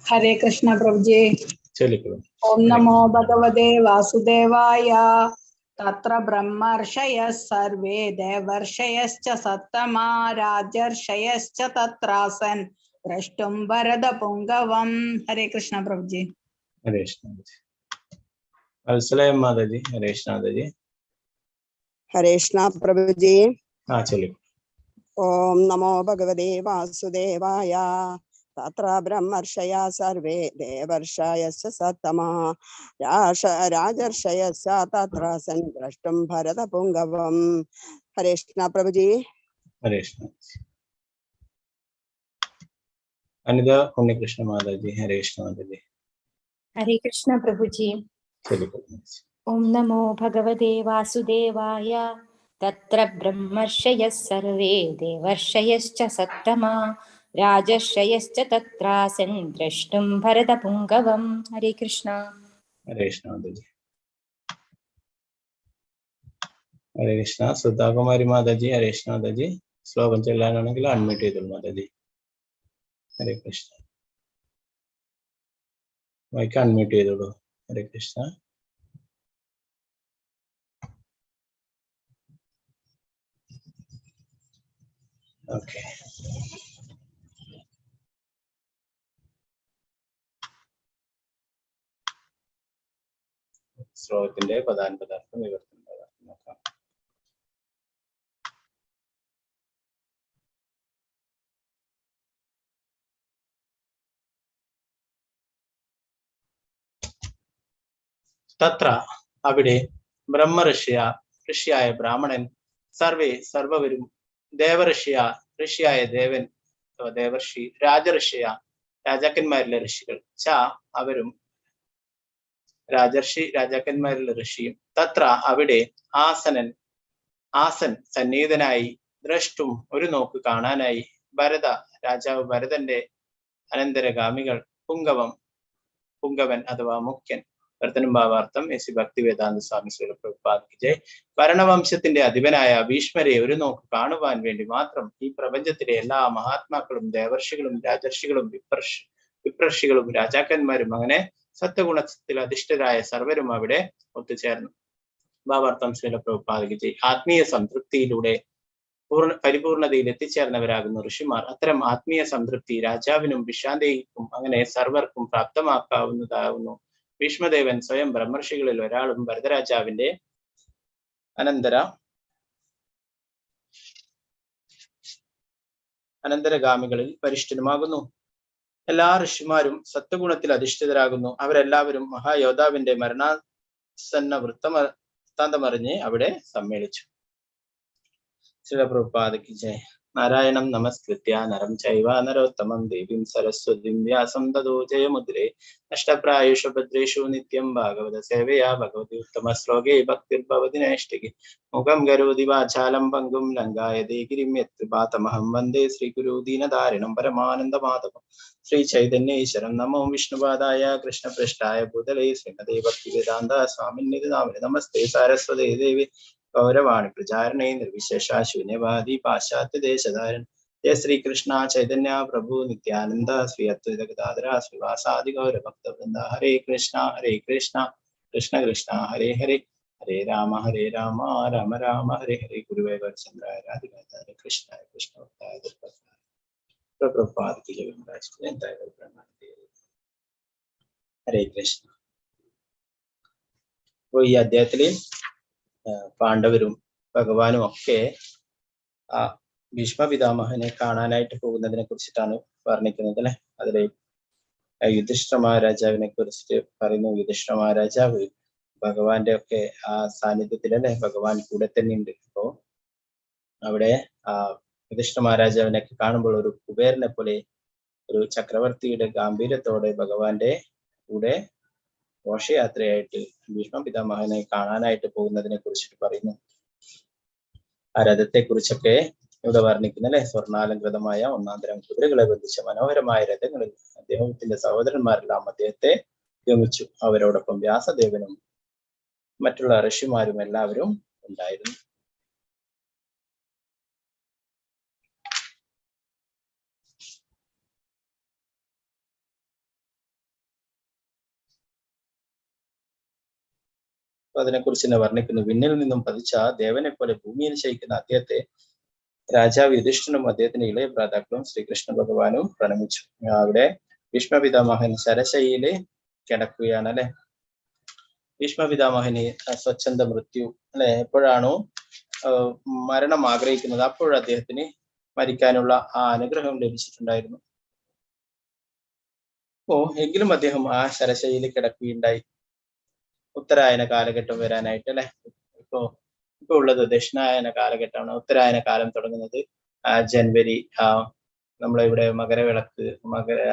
ഹരേ കൃഷ്ണ പ്രഭുജി. ചൊല്ലിക്കൊള്ളു. ഓം നമോ ഭഗവതേ വാസുദേവായ. തത്ര ബ്രഹ്മർഷയ സർവേ ദേവർഷയശ്ച സത്തമാ രാജർഷയശ്ച തത്രാസൻ ദ്രഷ്ടും ഭരതപുംഗവം. ഹരേ കൃഷ്ണ പ്രഭുജി. ഹരേ കൃഷ്ണ മാതാജി. വത്സലയ മാതാജി. ഹരേ കൃഷ്ണ മാതാജി. ഹരേ കൃഷ്ണ പ്രഭുജി. ചൊല്ലിക്കൊള്ളു. ഓം നമോ ഭഗവതേ വാസുദേവായ. തത്ര ബ്രഹ്മർഷയ സർവേ ദേവർഷയശ്ച സത്തമാ രാജർഷയശ്ച തത്രാസൻ ദ്രഷ്ടും ഭരതപുംഗവം. ഹരേ കൃഷ്ണ പ്രഭുജി. ഹരേ കൃഷ്ണ. അനിത ഉണ്ണികൃഷ്ണ മാതാജി. ഹരേ കൃഷ്ണ മാതാജി. ഹരേ കൃഷ്ണ പ്രഭുജി. ചൊല്ലിക്കൊള്ളു. ഓം നമോ ഭഗവതേ വാസുദേവായ. തത്ര ബ്രഹ്മർഷയഃ സർവേ ദേവർഷയശ്ച സത്തമാ രാജർഷയശ്ച തത്രാസൻ ദ്രഷ്ടും ഭരതപുംഗവം. ഹരേ കൃഷ്ണ. ഹരേ കൃഷ്ണ മാതാജി. ഹരേ കൃഷ്ണ. സുധാകുമാരി മാതാജി. ഹരേ കൃഷ്ണ മാതാജി. ശ്ലോകം ചൊല്ലാനാണെങ്കിൽ അൺമ്യൂട്ട് ചെയ്തോളൂ മാതാജി. ഹരേ കൃഷ്ണ. മൈക്ക് അൺമ്യൂട്ട് ചെയ്തോളൂ. ഹരേ കൃഷ്ണ. ഓക്കെ. ശ്ലോകത്തിന്റെ പദാനുപദാർത്ഥം വിവർത്തനം നോക്കാം. തത്ര അവിടെ ഋഷിയായ ബ്രാഹ്മണൻ സർവരും ഋഷിയായ ദേവൻ ദേവർഷി രാജാക്കന്മാരിലെ ഋഷികൾ അവരും രാജാക്കന്മാരിലെ ഋഷിയും തത്ര അവിടെ ആസൻ സന്നിഹിതനായി ദ്രഷ്ടും ഒരു നോക്ക് കാണാനായി രാജാവ് ഭരതന്റെ അനന്തരഗാമികൾ പുങ്കവൻ അഥവാ മുഖ്യൻ വർത്തനം ഭാവാർത്ഥം എസ് ഭക്തിവേദാന്ത സ്വാമി ശ്രീ പ്രഭുപാദ് ഭരണവംശത്തിന്റെ അധിപനായ ഭീഷ്മരെ ഒരു നോക്ക് കാണുവാൻ വേണ്ടി മാത്രം ഈ പ്രപഞ്ചത്തിലെ എല്ലാ മഹാത്മാക്കളും ദേവർഷികളും രാജർഷികളും വിപ്രർഷികളും രാജാക്കന്മാരും അങ്ങനെ സത്വഗുണത്തിൽ അധിഷ്ഠിതരായ സർവരും അവിടെ ഒത്തുചേർന്നു. ഭാവാർത്ഥം ശ്രീ പ്രഭുപാദ് ആത്മീയ സംതൃപ്തിയിലൂടെ പരിപൂർണതയിൽ എത്തിച്ചേർന്നവരാകുന്ന ഋഷിമാർ അത്തരം ആത്മീയ സംതൃപ്തി രാജാവിനും വിശാന്തയ്ക്കും അങ്ങനെ സർവർക്കും പ്രാപ്തമാക്കാവുന്നതാകുന്നു. ഭീഷ്മദേവൻ സ്വയം ബ്രഹ്മർഷികളിൽ ഒരാളും ഭരതരാജാവിന്റെ അനന്തരഗാമികളിൽ വരിഷ്ഠനുമാകുന്നു. എല്ലാ ഋഷിമാരും സത്വഗുണത്തിൽ അധിഷ്ഠിതരാകുന്നു. അവരെല്ലാവരും മഹായോദ്ധാവിന്റെ മരണാസന്ന വൃത്താന്തമറിഞ്ഞ് അവിടെ സമ്മേളിച്ചു. ശ്രീ പ്രഭുപാദ് കി ജയ്. നാരായണം നമസ്കൃത്യ നരം ചൈവ നരോത്തമം ദേവീം സരസ്വതീം വ്യാസം തതോ ജയമുദ്രേ നഷ്ടപ്രായേഷു ഭദ്രേഷു നിത്യം ഭാഗവത സേവയാ ഭഗവതി ഉത്തമ ശ്ലോകേ ഭക്തിർഭവതി നൈഷ്ഠികി മുഖം കരോതി വാചാലം പങ്കും ലങ്കായതേ ഗിരിം യത്കൃപാതമഹം വന്ദേ ശ്രീഗുരു ദീനധാരിണം പരമാനന്ദമാധവം. ശ്രീ ചൈതന്യേശ്വരം. നമോ വിഷ്ണുപാദായ കൃഷ്ണപൃഷ്ഠായ ഭൂതലേ ശ്രീമതേ ഭക്തിവേദാന്ത സ്വാമിന്നിധി നാമിനെ. നമസ്തേ സാരസ്വതേ ദേവി ഗൗരവാണി പ്രചാരണേ നിർവിശേഷ ശൂന്യവാദി പാശ്ചാത്യ ദേശധാരൻ. ജയ ശ്രീകൃഷ്ണ ചൈതന്യ പ്രഭു നിത്യാനന്ദ ശ്രീ അദ്വൈത ഗദാധര ശ്രീവാസാദി ഗൗരഭക്തവൃന്ദ. ഹരേ കൃഷ്ണ കൃഷ്ണ കൃഷ്ണ ഹരേ ഹരേ ഹരേ രാമ രാമ രാമ ഹരേ ഹരേ. ഗുരുവേ വരചന്ദ്രായ രാധികായ കൃഷ്ണായ കൃഷ്ണഭക്തായ പ്രഭുപാദ് കി ജയ്. ഹരേ കൃഷ്ണ. അപ്പോൾ ഈ അധ്യായത്തില് പാണ്ഡവരും ഭഗവാനും ഒക്കെ ആ ഭീഷ്മ പിതാമഹനെ കാണാനായിട്ട് പോകുന്നതിനെ കുറിച്ചിട്ടാണ് വർണ്ണിക്കുന്നത് അല്ലെ. അതിലെ യുധിഷ്ഠിര മഹാരാജാവിനെ കുറിച്ചിട്ട് പറയുന്നു. യുധിഷ്ഠിര മഹാരാജാവ് ഭഗവാന്റെ ഒക്കെ ആ സാന്നിധ്യത്തിലല്ലേ, ഭഗവാൻ കൂടെ തന്നെ ഉണ്ട്. അപ്പോ അവിടെ ആ യുധിഷ്ഠിര മഹാരാജാവിനൊക്കെ കാണുമ്പോൾ ഒരു കുബേരനെ പോലെ, ഒരു ചക്രവർത്തിയുടെ ഗാംഭീര്യത്തോടെ ഭഗവാന്റെ കൂടെ ഘോഷയാത്രയായിട്ട് ഭീഷ്മ പിതാമഹനെ കാണാനായിട്ട് പോകുന്നതിനെ കുറിച്ചിട്ട് പറയുന്നു. ആ രഥത്തെ കുറിച്ചൊക്കെ ഇവിടെ വർണ്ണിക്കുന്നു അല്ലെ. സ്വർണ്ണാലങ്കൃതമായ ഒന്നാന്തരം കുതിരകളെ ബന്ധിച്ച മനോഹരമായ രഥങ്ങളിൽ അദ്ദേഹത്തിന്റെ സഹോദരന്മാരെല്ലാം അദ്ദേഹത്തെ ഗമിച്ചു. അവരോടൊപ്പം വ്യാസദേവനും മറ്റുള്ള ഋഷിമാരും എല്ലാവരും ഉണ്ടായിരുന്നു. അതിനെക്കുറിച്ച് തന്നെ വർണ്ണിക്കുന്നു. വിണ്ണിൽ നിന്നും പതിച്ച ദേവനെ പോലെ ഭൂമിയിൽ ശയിക്കുന്ന അദ്ദേഹത്തെ രാജാവ് യുധിഷ്ഠിരനും അദ്ദേഹത്തിന്റെ ഇളയ ഭ്രാതാക്കളും ശ്രീകൃഷ്ണ ഭഗവാനും പ്രണമിച്ചു. അവിടെ ഭീഷ്മ പിതാമഹൻ ശരശയില് കിടക്കുകയാണ് അല്ലെ. ഭീഷ്മ പിതാമഹന് സ്വച്ഛന്ത മൃത്യു അല്ലെ. എപ്പോഴാണോ മരണം ആഗ്രഹിക്കുന്നത് അപ്പോഴും അദ്ദേഹത്തിന് മരിക്കാനുള്ള ആ അനുഗ്രഹം ലഭിച്ചിട്ടുണ്ടായിരുന്നു. എങ്കിലും അദ്ദേഹം ആ ശരശയില് കിടക്കുകയുണ്ടായി. ഉത്തരായന കാലഘട്ടം വരാനായിട്ട് അല്ലെ. ഇപ്പോ ഉള്ളത് ദക്ഷിണായന കാലഘട്ടമാണ്. ഉത്തരായന കാലം തുടങ്ങുന്നത് ജനുവരി, നമ്മളിവിടെ മകരവിളക്ക്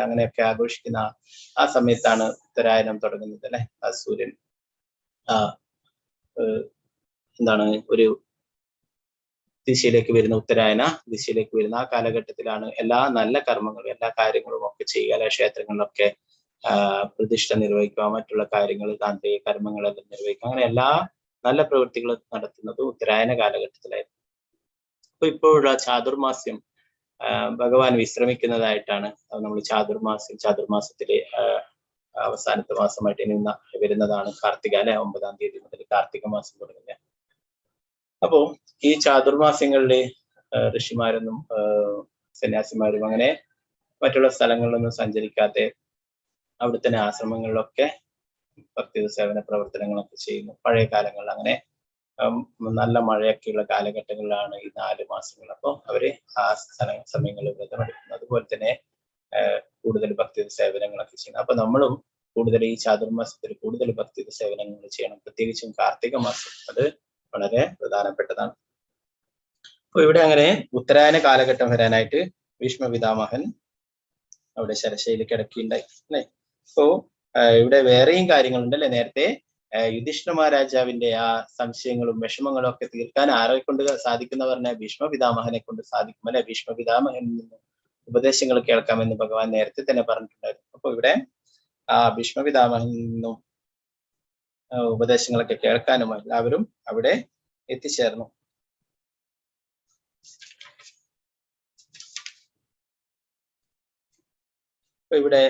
അങ്ങനെയൊക്കെ ആഘോഷിക്കുന്ന ആ സമയത്താണ് ഉത്തരായനം തുടങ്ങുന്നത് അല്ലെ. ആ സൂര്യൻ ഒരു ദിശയിലേക്ക് വരുന്ന, ഉത്തരായന ദിശയിലേക്ക് വരുന്ന ആ കാലഘട്ടത്തിലാണ് എല്ലാ നല്ല കർമ്മങ്ങളും എല്ലാ കാര്യങ്ങളും ഒക്കെ ചെയ്യുക. ക്ഷേത്രങ്ങളിലൊക്കെ പ്രതിഷ്ഠ നിർവഹിക്കുക, മറ്റുള്ള കാര്യങ്ങൾ താന്ത്രിക കർമ്മങ്ങളെല്ലാം നിർവഹിക്കുക, അങ്ങനെ എല്ലാ നല്ല പ്രവൃത്തികളും നടത്തുന്നത് ഉത്തരായന കാലഘട്ടത്തിലായിരുന്നു. അപ്പൊ ഇപ്പോഴുള്ള ചാതുർമാസ്യം ഭഗവാൻ വിശ്രമിക്കുന്നതായിട്ടാണ് നമ്മൾ ചാതുർമാസത്തിലെ അവസാനത്തെ മാസമായിട്ട് ഇനി വരുന്നതാണ് കാർത്തിക അല്ലെ. 9-ാം തീയതി മുതൽ കാർത്തിക മാസം തുടങ്ങുക. അപ്പോ ഈ ചാതുർമാസ്യങ്ങളില് ഋഷിമാരൊന്നും സന്യാസിമാരും അങ്ങനെ മറ്റുള്ള സ്ഥലങ്ങളിലൊന്നും സഞ്ചരിക്കാതെ അവിടെ തന്നെ ആശ്രമങ്ങളിലൊക്കെ ഭക്തി സേവന പ്രവർത്തനങ്ങളൊക്കെ ചെയ്യുന്നു. പഴയ കാലങ്ങളിൽ അങ്ങനെ നല്ല മഴയൊക്കെയുള്ള കാലഘട്ടങ്ങളിലാണ് ഈ 4 മാസങ്ങൾ. അപ്പോൾ അവര് ആ സമയങ്ങളിൽ വ്രതമെടുക്കുന്നു. അതുപോലെ തന്നെ കൂടുതൽ ഭക്തി സേവനങ്ങളൊക്കെ ചെയ്യണം. അപ്പൊ നമ്മളും കൂടുതൽ ഈ ചാതുർമാസത്തിൽ കൂടുതൽ ഭക്തി സേവനങ്ങൾ ചെയ്യണം. പ്രത്യേകിച്ചും കാർത്തിക മാസം അത് വളരെ പ്രധാനപ്പെട്ടതാണ്. അപ്പൊ ഇവിടെ അങ്ങനെ ഉത്തരായന കാലഘട്ടം വരാനായിട്ട് ഭീഷ്മ പിതാമഹൻ അവിടെ ശരശയിൽ കിടക്കിയുണ്ടായി അല്ലെ. അപ്പോ ഇവിടെ വേറെയും കാര്യങ്ങളുണ്ട് അല്ലെ. നേരത്തെ യുധിഷ്ഠിര മഹാരാജാവിന്റെ ആ സംശയങ്ങളും വിഷമങ്ങളും ഒക്കെ തീർക്കാൻ ആരെ കൊണ്ട് സാധിക്കുന്ന പറഞ്ഞ ഭീഷ്മ പിതാമഹനെ കൊണ്ട് സാധിക്കും അല്ലെ. ഭീഷ്മ പിതാമഹനിൽ നിന്നും ഉപദേശങ്ങൾ കേൾക്കാമെന്ന് ഭഗവാൻ നേരത്തെ തന്നെ പറഞ്ഞിട്ടുണ്ടായിരുന്നു. അപ്പൊ ഇവിടെ ആ ഭീഷ്മ പിതാമഹനിൽ നിന്നും ഉപദേശങ്ങളൊക്കെ കേൾക്കാനും എല്ലാവരും അവിടെ എത്തിച്ചേർന്നു. അപ്പൊ ഇവിടെ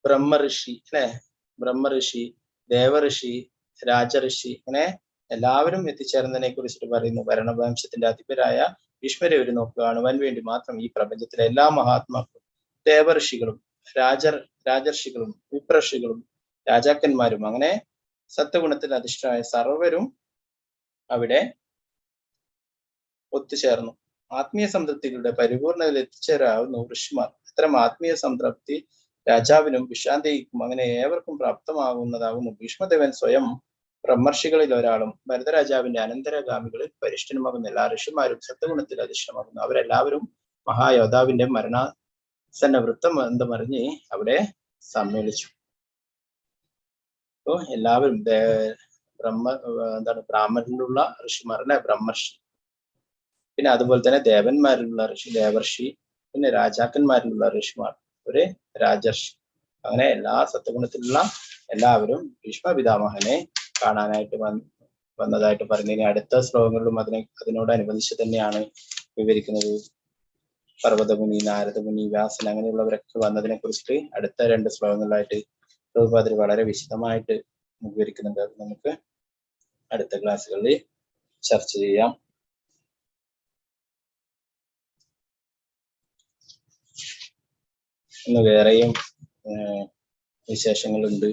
ബ്രഹ്മഋഷി അല്ലെ, ബ്രഹ്മഋഷി, ദേവഋഷി, രാജഋഷി അങ്ങനെ എല്ലാവരും എത്തിച്ചേർന്നതിനെ കുറിച്ചിട്ട് പറയുന്നു. ഭരണവംശത്തിന്റെ അധിപരായ ഭീഷ്മരെ ഒരു നോക്ക് കാണുവാൻ വേണ്ടി മാത്രം ഈ പ്രപഞ്ചത്തിലെ എല്ലാ മഹാത്മാക്കളും ദേവഋഷികളും രാജർഷികളും വിപ്രഋഷികളും രാജാക്കന്മാരും അങ്ങനെ സത്വഗുണത്തിൽ അധിഷ്ഠിതമായ സർവരും അവിടെ ഒത്തുചേർന്നു. ആത്മീയ സംതൃപ്തികളുടെ പരിപൂർണതയിൽ എത്തിച്ചേരാവുന്നു ഋഷിമാർ. ഇത്തരം ആത്മീയ സംതൃപ്തി രാജാവിനും വിശ്രാന്തിക്കും അങ്ങനെ ഏവർക്കും പ്രാപ്തമാകുന്നതാകുന്നു. ഭീഷ്മദേവൻ സ്വയം ബ്രഹ്മർഷികളിൽ ഒരാളും ഭരതരാജാവിന്റെ അനന്തരഗാമികളിൽ പരിഷ്ഠനുമാകുന്ന എല്ലാ ഋഷിമാരും സത്വഗുണത്തിൽ അധിഷ്ഠമാകുന്നു. അവരെല്ലാവരും മഹായോദ്ധാവിന്റെ മരണസന്ന വൃത്തം എന്തുമറിഞ്ഞ് അവിടെ സമ്മേളിച്ചു. അപ്പോ എല്ലാവരും ബ്രാഹ്മണരിലുള്ള ഋഷിമാർ അല്ലെ, ബ്രഹ്മർഷി. പിന്നെ അതുപോലെ തന്നെ ദേവന്മാരിലുള്ള ഋഷി ദേവർഷി, പിന്നെ രാജാക്കന്മാരിലുള്ള ഋഷിമാർ ഒരു രാജർഷി. അങ്ങനെ എല്ലാ സത്വഗുണത്തിലുള്ള എല്ലാവരും ഭീഷ്മ പിതാമഹനെ കാണാനായിട്ട് വന്നതായിട്ട് പറഞ്ഞു. ഇനി അടുത്ത ശ്ലോകങ്ങളിലും അതിനോടനുബന്ധിച്ച് തന്നെയാണ് വിവരിക്കുന്നത്. പർവ്വതമുനി, നാരദമുനി, വ്യാസൻ അങ്ങനെയുള്ളവരൊക്കെ വന്നതിനെ കുറിച്ചിട്ട് അടുത്ത 2 ശ്ലോകങ്ങളിലായിട്ട് പ്രഭുപാദർ വളരെ വിശദമായിട്ട് വിവരിക്കുന്നുണ്ട്. അത് നമുക്ക് അടുത്ത ക്ലാസ്സുകളിൽ ചർച്ച ചെയ്യാം. ഇന്ന് വേറെയും വിശേഷങ്ങളുണ്ട്,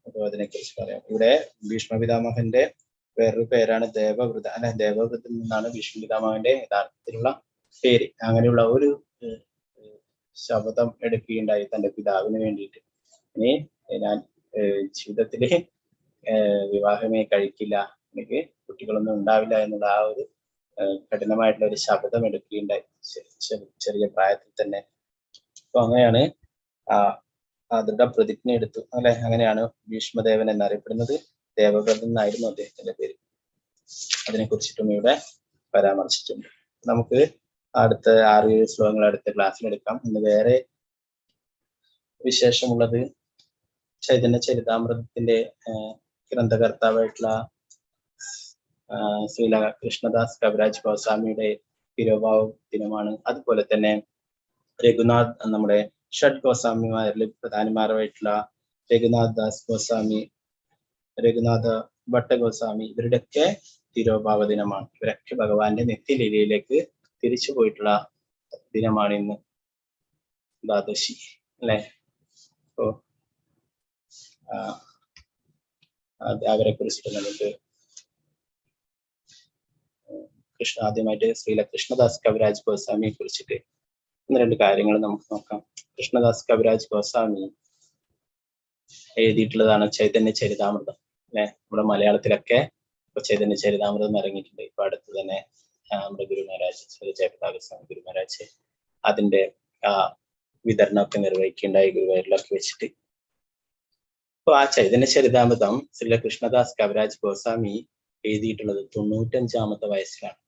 അപ്പോൾ അതിനെക്കുറിച്ച് പറയാം. ഇവിടെ ഭീഷ്മ പിതാമഹന്റെ വേറൊരു പേരാണ് ദേവവ്രത അല്ലെ. ദേവവ്രതത്തിൽ നിന്നാണ് ഭീഷ്മ പിതാമഹന്റെ യഥാർത്ഥത്തിലുള്ള പേര്. അങ്ങനെയുള്ള ഒരു ശപഥം എടുക്കുകയുണ്ടായി തന്റെ പിതാവിന് വേണ്ടിയിട്ട്. ഇനി ഞാൻ ജീവിതത്തില് വിവാഹമേ കഴിക്കില്ല, എനിക്ക് കുട്ടികളൊന്നും ഉണ്ടാവില്ല എന്നുള്ള ആ ഒരു കഠിനമായിട്ടുള്ള ഒരു ശപഥം എടുക്കുകയുണ്ടായി ചെറിയ പ്രായത്തിൽ തന്നെ. അപ്പൊ അങ്ങനെയാണ് ആ ദൃഢപ്രതിജ്ഞ എടുത്തു അല്ലെ. അങ്ങനെയാണ് ഭീഷ്മദേവൻ എന്നറിയപ്പെടുന്നത്. ദേവവ്രതൻ എന്നായിരുന്നു അദ്ദേഹത്തിന്റെ പേര്. അതിനെ കുറിച്ചിട്ടും ഇവിടെ പരാമർശിച്ചിട്ടുണ്ട്. നമുക്ക് അടുത്ത 6-7 ശ്ലോകങ്ങൾ അടുത്ത ക്ലാസ്സിൽ എടുക്കാം. ഇന്ന് വേറെ വിശേഷമുള്ളത് ചൈതന്യ ചരിതാമൃതത്തിന്റെ ഗ്രന്ഥകർത്താവായിട്ടുള്ള ശ്രീ കൃഷ്ണദാസ് കവിരാജ് ഗോസ്വാമിയുടെ തിരുവാവ ദിനമാണ്. അതുപോലെ തന്നെ രഘുനാഥ്, നമ്മുടെ ഷഡ് ഗോസ്വാമിമാരിൽ പ്രധാനമായിട്ടുള്ള രഘുനാഥ് ദാസ് ഗോസ്വാമി, രഘുനാഥ ഭട്ട ഗോസ്വാമി, ഇവരുടെയൊക്കെ തിരോഭാവ ദിനമാണ്. ഇവരൊക്കെ ഭഗവാന്റെ നിത്യലീലയിലേക്ക് തിരിച്ചു പോയിട്ടുള്ള ദിനമാണ് ഇന്ന് ദ്വാദശി അല്ലെ. അപ്പോ അവരെ കുറിച്ചിട്ട് നമുക്ക് ആദ്യമായിട്ട് ശ്രീല കൃഷ്ണദാസ് കവിരാജ് ഗോസ്വാമിയെ കുറിച്ചിട്ട് 1-2 കാര്യങ്ങൾ നമുക്ക് നോക്കാം. കൃഷ്ണദാസ് കവിരാജ് ഗോസ്വാമി എഴുതിയിട്ടുള്ളതാണ് ചൈതന്യ ചരിതാമൃതം അല്ലെ. നമ്മുടെ മലയാളത്തിലൊക്കെ ഇപ്പൊ ചൈതന്യ ചരിതാമൃതം ഇറങ്ങിയിട്ടുണ്ട്. ഇപ്പൊ അടുത്ത് തന്നെ നമ്മുടെ ഗുരു മഹാരാജ് ശ്രീ ജയപ്രകാശ് ഗുരു മഹാരാജ് അതിന്റെ വിതരണമൊക്കെ നിർവഹിക്കുകയുണ്ടായി ഗുരുവായൂരിലൊക്കെ വെച്ചിട്ട്. അപ്പൊ ആ ചൈതന്യ ചരിതാമൃതം ശ്രീ കൃഷ്ണദാസ് കവിരാജ് ഗോസ്വാമി എഴുതിയിട്ടുള്ളത് 95-ാമത്തെ വയസ്സിലാണ്.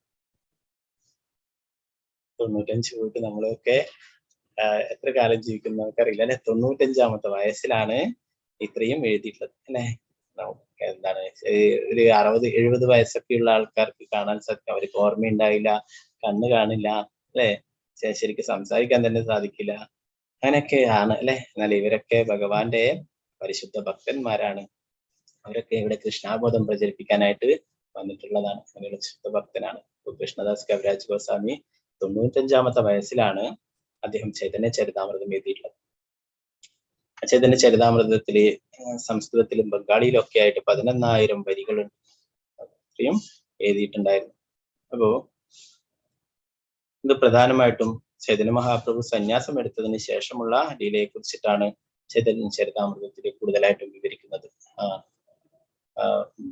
95 പോയിട്ട് നമ്മളൊക്കെ എത്ര കാലം ജീവിക്കും നമുക്കറിയില്ല അല്ലെ. 95-ാമത്തെ വയസ്സിലാണ് ഇത്രയും എഴുതിയിട്ടുള്ളത് അല്ലെ. എന്താണ് ഒരു 60-70 വയസ്സൊക്കെയുള്ള ആൾക്കാർക്ക് കാണാൻ സാധിക്കും. അവർക്ക് ഓർമ്മയുണ്ടാവില്ല, കണ്ണ് കാണില്ല അല്ലെ, ശരിക്കും സംസാരിക്കാൻ തന്നെ സാധിക്കില്ല, അങ്ങനെയൊക്കെയാണ് അല്ലെ. എന്നാൽ ഇവരൊക്കെ ഭഗവാന്റെ പരിശുദ്ധ ഭക്തന്മാരാണ്. അവരൊക്കെ ഇവിടെ കൃഷ്ണാബോധം പ്രചരിപ്പിക്കാനായിട്ട് വന്നിട്ടുള്ളതാണ്. അങ്ങനെയുള്ള ശുദ്ധഭക്തനാണ്. കൃഷ്ണദാസ് കവിരാജ് ഗോസ്വാമി 95-ാമത്തെ വയസ്സിലാണ് അദ്ദേഹം ചൈതന്യ ചരിതാമൃതം എഴുതിയിട്ടുള്ളത്. ചൈതന്യ ചരിതാമൃതത്തില് സംസ്കൃതത്തിലും ബംഗാളിയിലും ഒക്കെ ആയിട്ട് 11,000 വരികളുണ്ട് ഇത്രയും എഴുതിയിട്ടുണ്ടായിരുന്നു. അപ്പോ ഇത് പ്രധാനമായിട്ടും ചൈതന്യ മഹാപ്രഭു സന്യാസം എടുത്തതിന് ശേഷമുള്ള ലീലയെ കുറിച്ചിട്ടാണ് ചൈതന്യ ചരിതാമൃതത്തിൽ കൂടുതലായിട്ടും വിവരിക്കുന്നത്.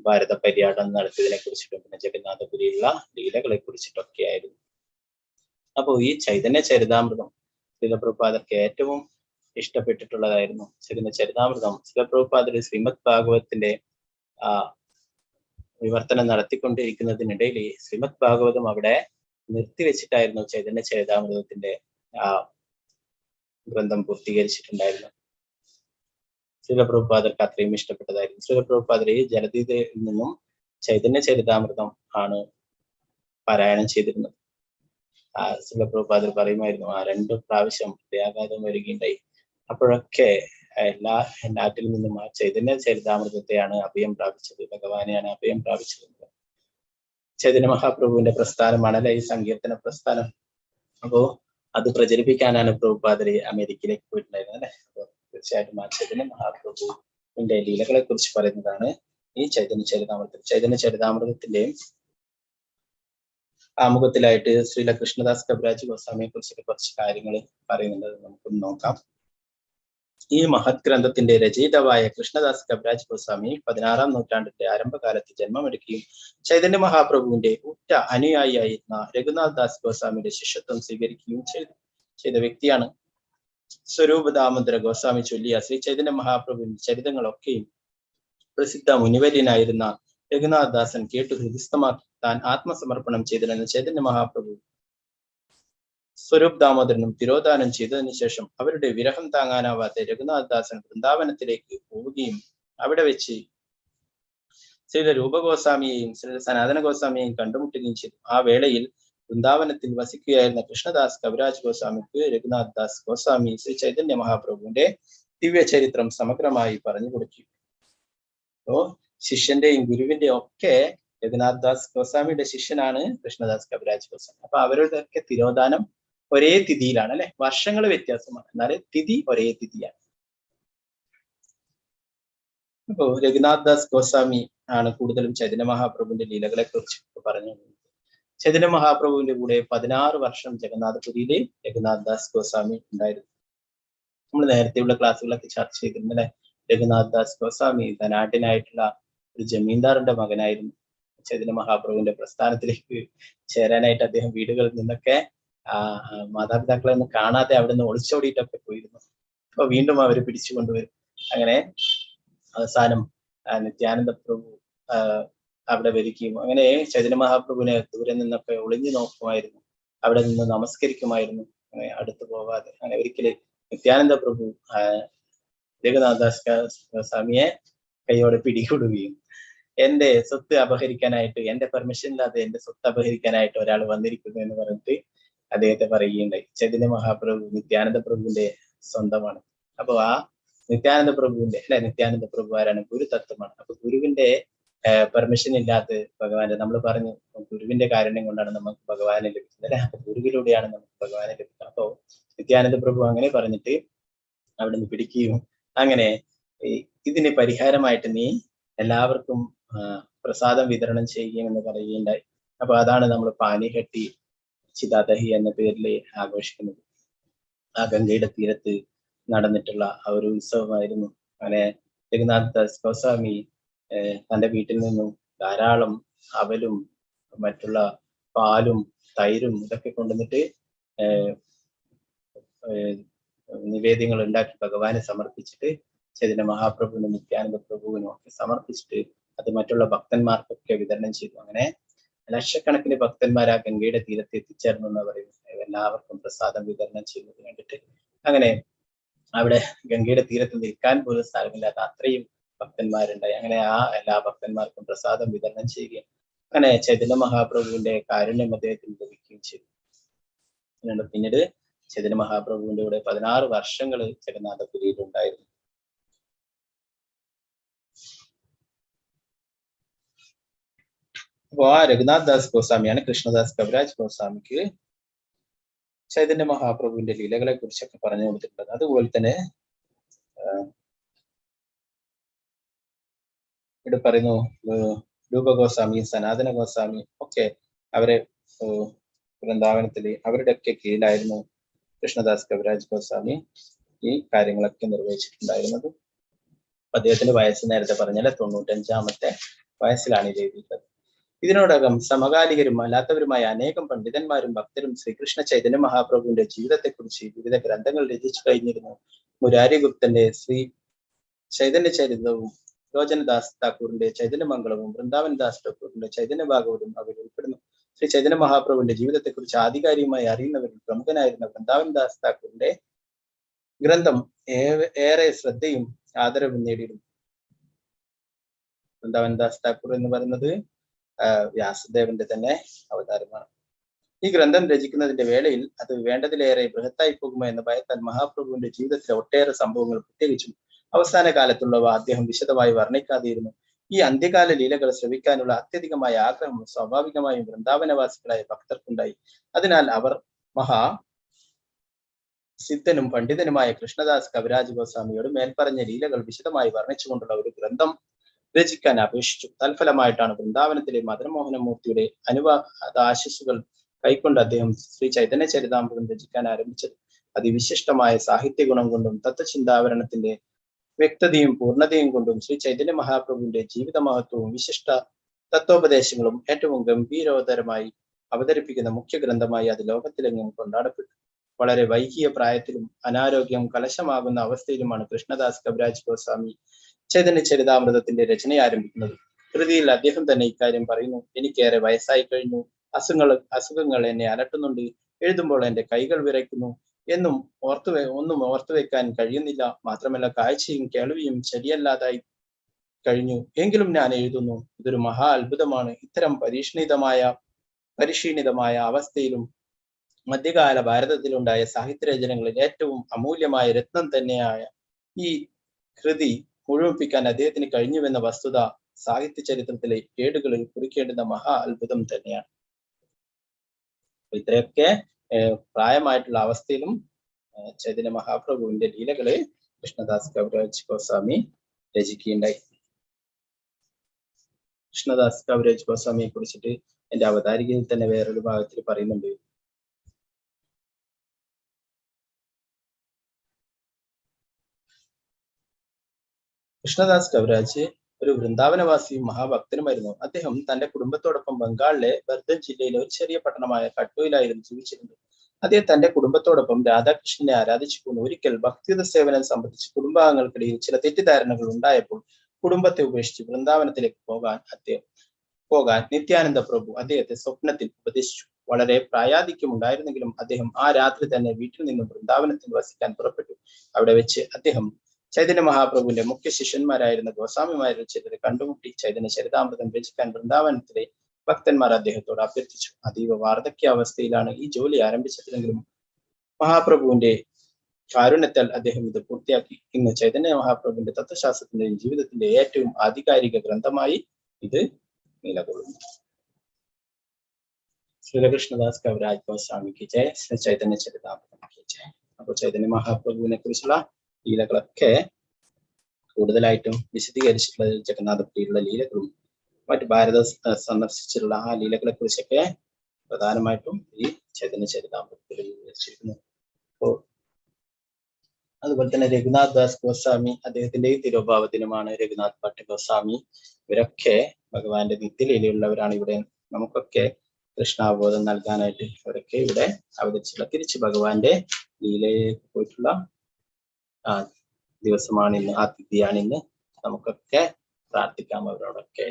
ഭാരത പര്യടനം നടത്തിയതിനെ കുറിച്ചിട്ടും പിന്നെ ജഗന്നാഥപുരിയിലുള്ള ലീലകളെ കുറിച്ചിട്ടൊക്കെ ആയിരുന്നു. അപ്പോൾ ഈ ചൈതന്യ ചരിതാമൃതം ശിലപ്രഭുപാദർക്ക് ഏറ്റവും ഇഷ്ടപ്പെട്ടിട്ടുള്ളതായിരുന്നു. ചൈതന്യ ചരിതാമൃതം ശിലപ്രഭുപാദർ ശ്രീമദ് ഭാഗവതത്തിന്റെ വിവർത്തനം നടത്തിക്കൊണ്ടിരിക്കുന്നതിനിടയിൽ ശ്രീമദ് ഭാഗവതം അവിടെ നിർത്തിവെച്ചിട്ടായിരുന്നു ചൈതന്യ ചരിതാമൃതത്തിന്റെ ഗ്രന്ഥം പൂർത്തീകരിച്ചിട്ടുണ്ടായിരുന്നു. ശിലപ്രഭുപാദർക്ക് അത്രയും ഇഷ്ടപ്പെട്ടതായിരുന്നു. ശിലപ്രഭുപാദർ ജലദീതയിൽ നിന്നും ചൈതന്യ ചരിതാമൃതം ആണ് പാരായണം ചെയ്തിരുന്നത്. ശിലപ്രഭുപാദർ പറയുമായിരുന്നു 2 പ്രാവശ്യം ഹൃദയാഘാതം വരികയുണ്ടായി. അപ്പോഴൊക്കെ നാട്ടിൽ നിന്നും ആ ചൈതന്യ ചരിതാമൃതത്തെയാണ് അഭയം പ്രാപിച്ചത്, ഭഗവാനെയാണ് അഭയം പ്രാപിച്ചത്. ചൈതന്യ മഹാപ്രഭുവിന്റെ പ്രസ്ഥാനമാണല്ലേ ഈ സങ്കീർത്തന പ്രസ്ഥാനം. അപ്പോ അത് പ്രചരിപ്പിക്കാനാണ് പ്രഭുപാദര് അമേരിക്കയിലേക്ക് പോയിട്ടുണ്ടായിരുന്നത് അല്ലെ. അപ്പോൾ തീർച്ചയായിട്ടും ആ ചൈതന്യ മഹാപ്രഭുവിന്റെ ലീലകളെ കുറിച്ച് പറയുന്നതാണ് ഈ ചൈതന്യ ചരിതാമൃതം. ചൈതന്യ ചരിതാമൃതത്തിന്റെയും ആമുഖത്തിലായിട്ട് ശ്രീല കൃഷ്ണദാസ് കവിരാജ് ഗോസ്വാമിയെ കുറിച്ചിട്ട് കുറച്ച് കാര്യങ്ങൾ പറയുന്നുണ്ട്. നമുക്കൊന്ന് നോക്കാം. ഈ മഹത് ഗ്രന്ഥത്തിന്റെ രചയിതാവായ കൃഷ്ണദാസ് കവിരാജ് ഗോസ്വാമി 16-ാം നൂറ്റാണ്ടിന്റെ ആരംഭകാലത്ത് ജന്മമെടുക്കുകയും ചൈതന്യ മഹാപ്രഭുവിന്റെ ഉറ്റ അനുയായിയായിരുന്ന രഘുനാഥ് ദാസ് ഗോസ്വാമിയുടെ ശിഷ്യത്വം സ്വീകരിക്കുകയും ചെയ്ത വ്യക്തിയാണ്. സ്വരൂപ ദാമോദര ഗോസ്വാമി ചൊല്ലിയ ശ്രീ ചൈതന്യ മഹാപ്രഭുവിന്റെ ചരിതങ്ങളൊക്കെയും പ്രസിദ്ധ മുനിവര്യനായിരുന്ന രഘുനാഥ് ദാസൻ കേട്ടു ഹൃദയസ്ഥമാക്കി താൻ ആത്മസമർപ്പണം ചെയ്തിരുന്ന ചൈതന്യ മഹാപ്രഭു സ്വരൂപ് ദാമോദരനും തിരോധാനം ചെയ്തതിനു ശേഷം അവരുടെ വിരഹം താങ്ങാനാവാത്ത രഘുനാഥ് ദാസൻ വൃന്ദാവനത്തിലേക്ക് പോവുകയും അവിടെ വെച്ച് ശ്രീ രൂപഗോസ്വാമിയെയും ശ്രീ സനാതന ഗോസ്വാമിയെയും കണ്ടുമുട്ടുകയും ചെയ്തു. ആ വേളയിൽ വൃന്ദാവനത്തിൽ വസിക്കുകയായിരുന്ന കൃഷ്ണദാസ് കവിരാജ് ഗോസ്വാമിക്ക് രഘുനാഥ് ദാസ് ഗോസ്വാമി ശ്രീ ചൈതന്യ മഹാപ്രഭുവിന്റെ ദിവ്യ ചരിത്രം സമഗ്രമായി പറഞ്ഞു കൊടുത്തു. അപ്പോ ശിഷ്യന്റെയും ഗുരുവിന്റെയും ഒക്കെ രഘുനാഥ് ദാസ് ഗോസ്വാമിയുടെ ശിഷ്യനാണ് കൃഷ്ണദാസ് കവിരാജ് ഗോസ്വാമി. അപ്പൊ അവരുടെ ഒക്കെ തിരോധാനം ഒരേ തിഥിയിലാണ് അല്ലെ. വർഷങ്ങൾ വ്യത്യാസമാണ്, എന്നാൽ തിഥി ഒരേ തിഥിയാണ്. അപ്പോ രഘുനാഥ് ദാസ് ഗോസ്വാമി ആണ് കൂടുതലും ചൈതന്യ മഹാപ്രഭുവിന്റെ ലീലകളെ കുറിച്ച് പറഞ്ഞു. ചൈതന്യ മഹാപ്രഭുവിന്റെ കൂടെ 16 വർഷം ജഗന്നാഥപുരിയിലെ രഘുനാഥ് ദാസ് ഗോസ്വാമി ഉണ്ടായിരുന്നു. നമ്മൾ നേരത്തെയുള്ള ക്ലാസ്സുകളൊക്കെ ചർച്ച ചെയ്തിരുന്നു അല്ലെ. രഘുനാഥ് ദാസ് ഗോസ്വാമി ധനാഢ്യനായിട്ടുള്ള ഒരു ജമീന്ദാറിന്റെ മകനായിരുന്നു. ചൈതന്യ മഹാപ്രഭുവിന്റെ പ്രസ്ഥാനത്തിലേക്ക് ചേരാനായിട്ട് അദ്ദേഹം വീടുകളിൽ നിന്നൊക്കെ മാതാപിതാക്കളെ ഒന്നും കാണാതെ അവിടെ നിന്ന് ഒളിച്ചോടിയിട്ടൊക്കെ പോയിരുന്നു. അപ്പൊ വീണ്ടും അവർ പിടിച്ചു കൊണ്ടുവരും. അങ്ങനെ അവസാനം നിത്യാനന്ദ പ്രഭു അവിടെ വരികയും അങ്ങനെ ചൈതന്യ മഹാപ്രഭുവിനെ ദൂരെ നിന്നൊക്കെ ഒളിഞ്ഞു നോക്കുമായിരുന്നു, അവിടെ നിന്ന് നമസ്കരിക്കുമായിരുന്നു, അങ്ങനെ അടുത്തു പോവാതെ. അങ്ങനെ ഒരിക്കലും നിത്യാനന്ദ പ്രഭു രഘുനാഥ് ദാസ് സ്വാമിയെ കൈയോടെ പിടികൂടുകയും എന്റെ സ്വത്ത് അപഹരിക്കാനായിട്ട്, എന്റെ പെർമിഷൻ ഇല്ലാതെ എന്റെ സ്വത്ത് അപഹരിക്കാനായിട്ട് ഒരാൾ വന്നിരിക്കുന്നു എന്ന് പറഞ്ഞിട്ട് അദ്ദേഹത്തെ പറയുകയുണ്ടായി. ചൈതന്യ മഹാപ്രഭു നിത്യാനന്ദ പ്രഭുവിന്റെ സ്വന്തമാണ്. അപ്പൊ ആ നിത്യാനന്ദ പ്രഭുവിന്റെ നിത്യാനന്ദ പ്രഭു ആരാണ്? ഗുരു തത്വമാണ്. അപ്പൊ ഗുരുവിന്റെ പെർമിഷൻ ഇല്ലാത്ത ഭഗവാന്റെ, നമ്മൾ പറഞ്ഞു ഗുരുവിന്റെ കാരുണ്യം കൊണ്ടാണ് നമുക്ക് ഭഗവാനെ ലഭിക്കുന്നത് അല്ലെ. അപ്പൊ ഗുരുവിലൂടെയാണ് നമുക്ക് ഭഗവാനെ ലഭിക്കുന്നത്. അപ്പോ നിത്യാനന്ദ പ്രഭു അങ്ങനെ പറഞ്ഞിട്ട് അവിടെ നിന്ന് പിടിക്കുകയും അങ്ങനെ ഇതിന് പരിഹാരമായിട്ട് നീ എല്ലാവർക്കും പ്രസാദം വിതരണം ചെയ്യുകയും എന്ന് പറയുകയുണ്ടായി. അപ്പൊ അതാണ് നമ്മൾ പാനിഹട്ടി ചിതാദഹി എന്ന പേരിൽ ആഘോഷിക്കുന്നത്. ആ ഗംഗയുടെ തീരത്ത് നടന്നിട്ടുള്ള ആ ഒരു ഉത്സവമായിരുന്നു. അങ്ങനെ രഘുനാഥ് ദാസ് ഗോസ്വാമി തന്റെ വീട്ടിൽ നിന്നും ധാരാളം അവലും മറ്റുള്ള പാലും തൈരും ഇതൊക്കെ കൊണ്ടുവന്നിട്ട് നിവേദ്യങ്ങൾ ഉണ്ടാക്കി ഭഗവാനെ സമർപ്പിച്ചിട്ട് ചൈതന്യ മഹാപ്രഭുവിനും നിത്യാനന്ദ പ്രഭുവിനും ഒക്കെ സമർപ്പിച്ചിട്ട് അത് മറ്റുള്ള ഭക്തന്മാർക്കൊക്കെ വിതരണം ചെയ്തു. അങ്ങനെ ലക്ഷക്കണക്കിന് ഭക്തന്മാർ ആ ഗംഗയുടെ തീരത്ത് എത്തിച്ചേർന്നു എന്ന് പറയുന്നത്. എല്ലാവർക്കും പ്രസാദം വിതരണം ചെയ്യുന്നത് കണ്ടിട്ട് അങ്ങനെ അവിടെ ഗംഗയുടെ തീരത്ത് നിൽക്കാൻ പോലും സ്ഥലമില്ലാത്ത അത്രയും ഭക്തന്മാരുണ്ടായി. അങ്ങനെ ആ എല്ലാ ഭക്തന്മാർക്കും പ്രസാദം വിതരണം ചെയ്യുകയും അങ്ങനെ ചൈതന്യ മഹാപ്രഭുവിന്റെ കാരുണ്യം അദ്ദേഹത്തിന് ലഭിക്കുകയും ചെയ്തു. പിന്നീട് ചൈതന്യ മഹാപ്രഭുവിന്റെ കൂടെ 16 വർഷങ്ങൾ ജഗന്നാഥപുരിയിൽ ഉണ്ടായിരുന്നു. അപ്പൊ ആ രഘുനാഥ് ദാസ് ഗോസ്വാമിയാണ് കൃഷ്ണദാസ് കവിരാജ് ഗോസ്വാമിക്ക് ചൈതന്യ മഹാപ്രഭുവിന്റെ ലീലകളെ കുറിച്ചൊക്കെ പറഞ്ഞു കൊടുത്തിട്ടുള്ളത്. അതുപോലെ തന്നെ ഇവിടെ പറയുന്നു രൂപ ഗോസ്വാമി, സനാതന ഗോസ്വാമി ഒക്കെ അവരെ വൃന്ദാവനത്തില് അവരുടെയൊക്കെ കീഴിലായിരുന്നു കൃഷ്ണദാസ് കവിരാജ് ഗോസ്വാമി ഈ കാര്യങ്ങളൊക്കെ നിർവഹിച്ചിട്ടുണ്ടായിരുന്നത്. അദ്ദേഹത്തിന്റെ വയസ്സ് നേരത്തെ പറഞ്ഞാൽ 95-ാമത്തെ വയസ്സിലാണ് ഇത് എഴുതിയിട്ടുള്ളത്. ഇതിനോടകം സമകാലികരും അല്ലാത്തവരുമായ അനേകം പണ്ഡിതന്മാരും ഭക്തരും ശ്രീകൃഷ്ണ ചൈതന്യ മഹാപ്രഭുവിന്റെ ജീവിതത്തെക്കുറിച്ച് വിവിധ ഗ്രന്ഥങ്ങൾ രചിച്ചു കഴിഞ്ഞിരുന്നു. മുരാരി ഗുപ്തന്റെ ശ്രീ ചൈതന്യ ചരിതവും, ലോചനദാസ് താക്കൂറിന്റെ ചൈതന്യമംഗളവും, വൃന്ദാവൻ ദാസ് ഠാക്കൂറിന്റെ ചൈതന്യ ഭാഗവതും അവർ ഉൾപ്പെടുന്നു. ശ്രീ ചൈതന്യ മഹാപ്രഭുവിന്റെ ജീവിതത്തെക്കുറിച്ച് ആധികാരികമായി അറിയുന്നവരിൽ പ്രമുഖനായിരുന്ന വൃന്ദാവൻ ദാസ് താക്കൂറിന്റെ ഗ്രന്ഥം ഏറെ ശ്രദ്ധയും ആദരവും നേടിയിരുന്നു. വൃന്ദാവൻ ദാസ് താക്കൂർ എന്ന് പറയുന്നത് വ്യാസദേവന്റെ തന്നെ അവതാരമാണ്. ഈ ഗ്രന്ഥം രചിക്കുന്നതിന്റെ വേളയിൽ അത് വേണ്ടതിലേറെ ബൃഹത്തായി പോകുമോ എന്ന ഭയത്താൽ മഹാപ്രഭുവിന്റെ ജീവിതത്തിലെ ഒട്ടേറെ സംഭവങ്ങൾ, പ്രത്യേകിച്ചും അവസാന കാലത്തുള്ളവ അദ്ദേഹം വിശദമായി വർണ്ണിക്കാതെയിരുന്നു. ഈ അന്ത്യകാല ലീലകൾ ശ്രവിക്കാനുള്ള അത്യധികമായ ആഗ്രഹം സ്വാഭാവികമായും വൃന്ദാവനവാസികളായ ഭക്തർക്കുണ്ടായി. അതിനാൽ അവർ സിദ്ധനും പണ്ഡിതനുമായ കൃഷ്ണദാസ് കവിരാജ് ഗോസ്വാമിയോട് മേൽപ്പറഞ്ഞ ലീലകൾ വിശദമായി വർണ്ണിച്ചുകൊണ്ടുള്ള ഒരു ഗ്രന്ഥം രചിക്കാൻ അപേക്ഷിച്ചു. തൽഫലമായിട്ടാണ് വൃന്ദാവനത്തിലെ മദനമോഹനമൂർത്തിയുടെ ആശിസ്സുകൾ കൈക്കൊണ്ട് അദ്ദേഹം ശ്രീ ചൈതന്യ ചരിതാമൃതം രചിക്കാൻ ആരംഭിച്ചത്. അതിവിശിഷ്ടമായ സാഹിത്യ ഗുണം കൊണ്ടും തത്വചിന്താവരണത്തിന്റെ വ്യക്തതയും പൂർണ്ണതയും കൊണ്ടും ശ്രീ ചൈതന്യ മഹാപ്രഭുവിന്റെ ജീവിത മഹത്വവും വിശിഷ്ട തത്വോപദേശങ്ങളും ഏറ്റവും ഗംഭീരോദരമായി അവതരിപ്പിക്കുന്ന മുഖ്യ ഗ്രന്ഥമായി അത് ലോകത്തിലെങ്ങും കൊണ്ടാടപ്പെട്ടു. വളരെ വൈകിയ പ്രായത്തിലും അനാരോഗ്യം കലശമാകുന്ന അവസ്ഥയിലുമാണ് കൃഷ്ണദാസ് കവിരാജ് ഗോസ്വാമി ചൈതന്യ ചരിതാമൃതത്തിന്റെ രചന ആരംഭിക്കുന്നത്. കൃതിയിൽ അദ്ദേഹം തന്നെ ഇക്കാര്യം പറയുന്നു: എനിക്കേറെ വയസ്സായി കഴിഞ്ഞു, അസുഖങ്ങൾ എന്നെ അലട്ടുന്നുണ്ട്, എഴുതുമ്പോൾ എന്റെ കൈകൾ വിറയ്ക്കുന്നു, ഒന്നും ഓർത്തുവെക്കാൻ കഴിയുന്നില്ല, മാത്രമല്ല കാഴ്ചയും കേൾവിയും ശരിയല്ലാതായി കഴിഞ്ഞു, എങ്കിലും ഞാൻ എഴുതുന്നു. ഇതൊരു മഹാ അത്ഭുതമാണ്. ഇത്തരം പരിക്ഷീണിതമായ അവസ്ഥയിലും മധ്യകാല ഭാരതത്തിലുണ്ടായ സാഹിത്യരചനകളിൽ ഏറ്റവും അമൂല്യമായ രത്നം തന്നെയായ ഈ കൃതി മുഴുമിപ്പിക്കാൻ അദ്ദേഹത്തിന് കഴിഞ്ഞുവെന്ന വസ്തുത സാഹിത്യ ചരിത്രത്തിലെ ഏടുകളിൽ കുറിക്കേണ്ടുന്ന മഹാ അത്ഭുതം തന്നെയാണ്. ഇത്രയൊക്കെ പ്രായമായിട്ടുള്ള അവസ്ഥയിലും ചൈതന്യ മഹാപ്രഭുവിന്റെ ലീലകളെ കൃഷ്ണദാസ് കവിരാജ് ഗോസ്വാമി രചിക്കുകയുണ്ടായി. കൃഷ്ണദാസ് കവിരാജ് ഗോസ്വാമിയെ കുറിച്ചിട്ട് എന്റെ അവതാരികയിൽ തന്നെ വേറൊരു ഭാഗത്തിൽ പറയുന്നുണ്ട്. കൃഷ്ണദാസ് കവിരാജ് ഒരു വൃന്ദാവനവാസിയും മഹാഭക്തനുമായിരുന്നു. അദ്ദേഹം തന്റെ കുടുംബത്തോടൊപ്പം ബംഗാളിലെ ബർദൻ ജില്ലയിലെ ഒരു ചെറിയ പട്ടണമായ കട്ടോയിലായിരുന്നു ജീവിച്ചിരുന്നത്. അദ്ദേഹം തന്റെ കുടുംബത്തോടൊപ്പം രാധാകൃഷ്ണനെ ആരാധിച്ചുകൊണ്ട് ഒരിക്കൽ ഭക്തിയുത സേവനം സംബന്ധിച്ച് കുടുംബാംഗങ്ങൾക്കിടയിൽ ചില തെറ്റിദ്ധാരണകൾ ഉണ്ടായപ്പോൾ കുടുംബത്തെ ഉപേക്ഷിച്ച് വൃന്ദാവനത്തിലേക്ക് പോകാൻ നിത്യാനന്ദ പ്രഭു അദ്ദേഹത്തെ സ്വപ്നത്തിൽ ഉപദേശിച്ചു. വളരെ പ്രായാധിക്യം ഉണ്ടായിരുന്നെങ്കിലും അദ്ദേഹം ആ രാത്രി തന്നെ വീട്ടിൽ നിന്നും വൃന്ദാവനത്തിൽ വസിക്കാൻ പുറപ്പെട്ടു. അവിടെ വെച്ച് അദ്ദേഹം ചൈതന്യ മഹാപ്രഭുവിന്റെ മുഖ്യ ശിഷ്യന്മാരായിരുന്ന ഗോസ്വാമിമാരിൽ ചിലരെ കണ്ടുമുട്ടി. ചൈതന്യ ചരിതാമൃതം രചിക്കാൻ വൃന്ദാവനത്തിലെ ഭക്തന്മാർ അദ്ദേഹത്തോട് അഭ്യർത്ഥിച്ചു. അതീവ വാർദ്ധക്യാവസ്ഥയിലാണ് ഈ ജോലി ആരംഭിച്ചതെങ്കിലും മഹാപ്രഭുവിന്റെ കാരുണ്യത്താൽ അദ്ദേഹം ഇത് പൂർത്തിയാക്കി. ഇന്ന് ചൈതന്യ മഹാപ്രഭുവിന്റെ തത്വശാസ്ത്രത്തിന്റെയും ജീവിതത്തിന്റെ ഏറ്റവും ആധികാരിക ഗ്രന്ഥമായി ഇത് നിലകൊള്ളുന്നു. ശ്രീകൃഷ്ണദാസ് കവിരാജ് ഗോസ്വാമിക്ക് ജയ, ശ്രീ ചൈതന്യ ചരിതാമൃതം ജയ. അപ്പോൾ ചൈതന്യ മഹാപ്രഭുവിനെ കുറിച്ചുള്ള ലീലകളൊക്കെ കൂടുതലായിട്ടും വിശദീകരിച്ചിട്ടുള്ള ജഗന്നാഥപുരിയിലുള്ള ലീലകളും മറ്റ് ഭാരതം സന്ദർശിച്ചിട്ടുള്ള ആ ലീലകളെ കുറിച്ചൊക്കെ പ്രധാനമായിട്ടും ഈ ചൈതന്യ ചരിതാമൃതത്തിൽ വിവരിച്ചിരിക്കുന്നു. അപ്പോൾ അതുപോലെ തന്നെ രഘുനാഥ് ദാസ് ഗോസ്വാമി, അദ്ദേഹത്തിന്റെ ഈ തിരോഭാവത്തിനുമാണ് രഘുനാഥ് ഭട്ട് ഗോസ്വാമി. ഇവരൊക്കെ ഭഗവാന്റെ നിത്യലീലയുള്ളവരാണ്. ഇവിടെ നമുക്കൊക്കെ കൃഷ്ണാവബോധം നൽകാനായിട്ട് അവരൊക്കെ ഇവിടെ അവതരിച്ചിട്ടുള്ള, തിരിച്ച് ഭഗവാന്റെ ലീലയിലേക്ക് പോയിട്ടുള്ള ദിവസമാണിന്ന്, ആ തിഥിയാണിന്ന്. നമുക്കൊക്കെ പ്രാർത്ഥിക്കാം അവരോടൊക്കെ.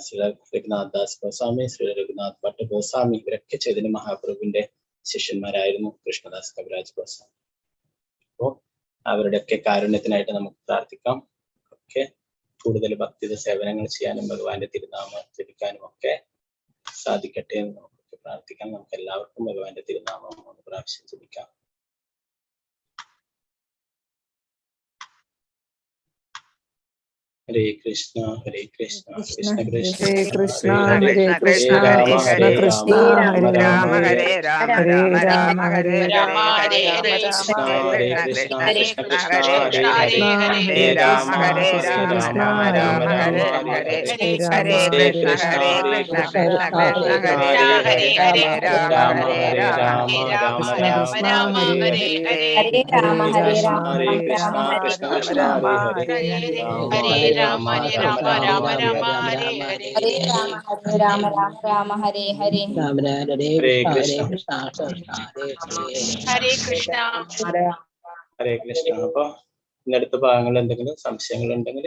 ശ്രീ രഘുനാഥ് ദാസ് ഗോസ്വാമി, ശ്രീ രഘുനാഥ് ഭട്ട് ഗോസ്വാമി ഇവരൊക്കെ ചൈതന്യ മഹാപ്രഭുവിന്റെ ശിഷ്യന്മാരായിരുന്നു, കൃഷ്ണദാസ് കവിരാജ് ഗോസ്വാമി. അപ്പോൾ അവരുടെയൊക്കെ കാരുണ്യത്തിനായിട്ട് നമുക്ക് പ്രാർത്ഥിക്കാം. ഒക്കെ കൂടുതൽ ഭക്തിയുടെ സേവനങ്ങൾ ചെയ്യാനും ഭഗവാന്റെ തിരുനാമം ജപിക്കാനും ഒക്കെ സാധിക്കട്ടെ എന്ന് നമുക്ക് പ്രാർത്ഥിക്കാം. നമുക്ക് എല്ലാവർക്കും ഭഗവാന്റെ തിരുനാമം ഒന്ന് പ്രാവശ്യം ജപിക്കാം. Hare Krishna, Krishna Krishna, Hare Krishna, Hare Hare Hare, Krishna, Krishna Hare Krishna, Rama, Hare Rama Hare, Hare Hare Rama, Hare Rama Rama, Hare Rama Hare, Krishna, Rama, Hare Hare Hare Krishna, Hare, Krishna, Hare Krishna Krishna, Krishna, Hare Krishna Hare Hare, Hare Krishna, Hare, Hare Hare Krishna, Rama, Krishna Hare Krishna, Rama, Hare Rama Hare, Rama, Hare Hare, Hare Hare Rama, Krishna, Hare Hare Krishna, Rama, Hare Krishna Krishna, Krishna, Krishna Hare Krishna, Hare, Hare Hare Hare, Rama, Hare Hare Rama, Rama, Hare Hare Rama, Rama, Rama Krishna Rama, Krishna, Hare Hare Hare, Hare, Hare Hare Krishna, Rama, Hare Hare Krishna, Rama, Krishna Rama Krishna, Rama, Hare Hare, Hare Hare, Rama Hare Hare Rama, Rama, Krishna, Rama Rama Krishna Rama, Rama Hare Krishna, Rama, Hare, Hare Hare Hare. Rama, Hare Rama, Rama Rama, Hare Hare. Hare Krishna, Hare Krishna. Hare Krishna. അപ്പോൾ ഇന്നടുത്ത ഭാഗങ്ങൾ എന്തെങ്കിലും സംശയങ്ങൾ ഉണ്ടെങ്കിൽ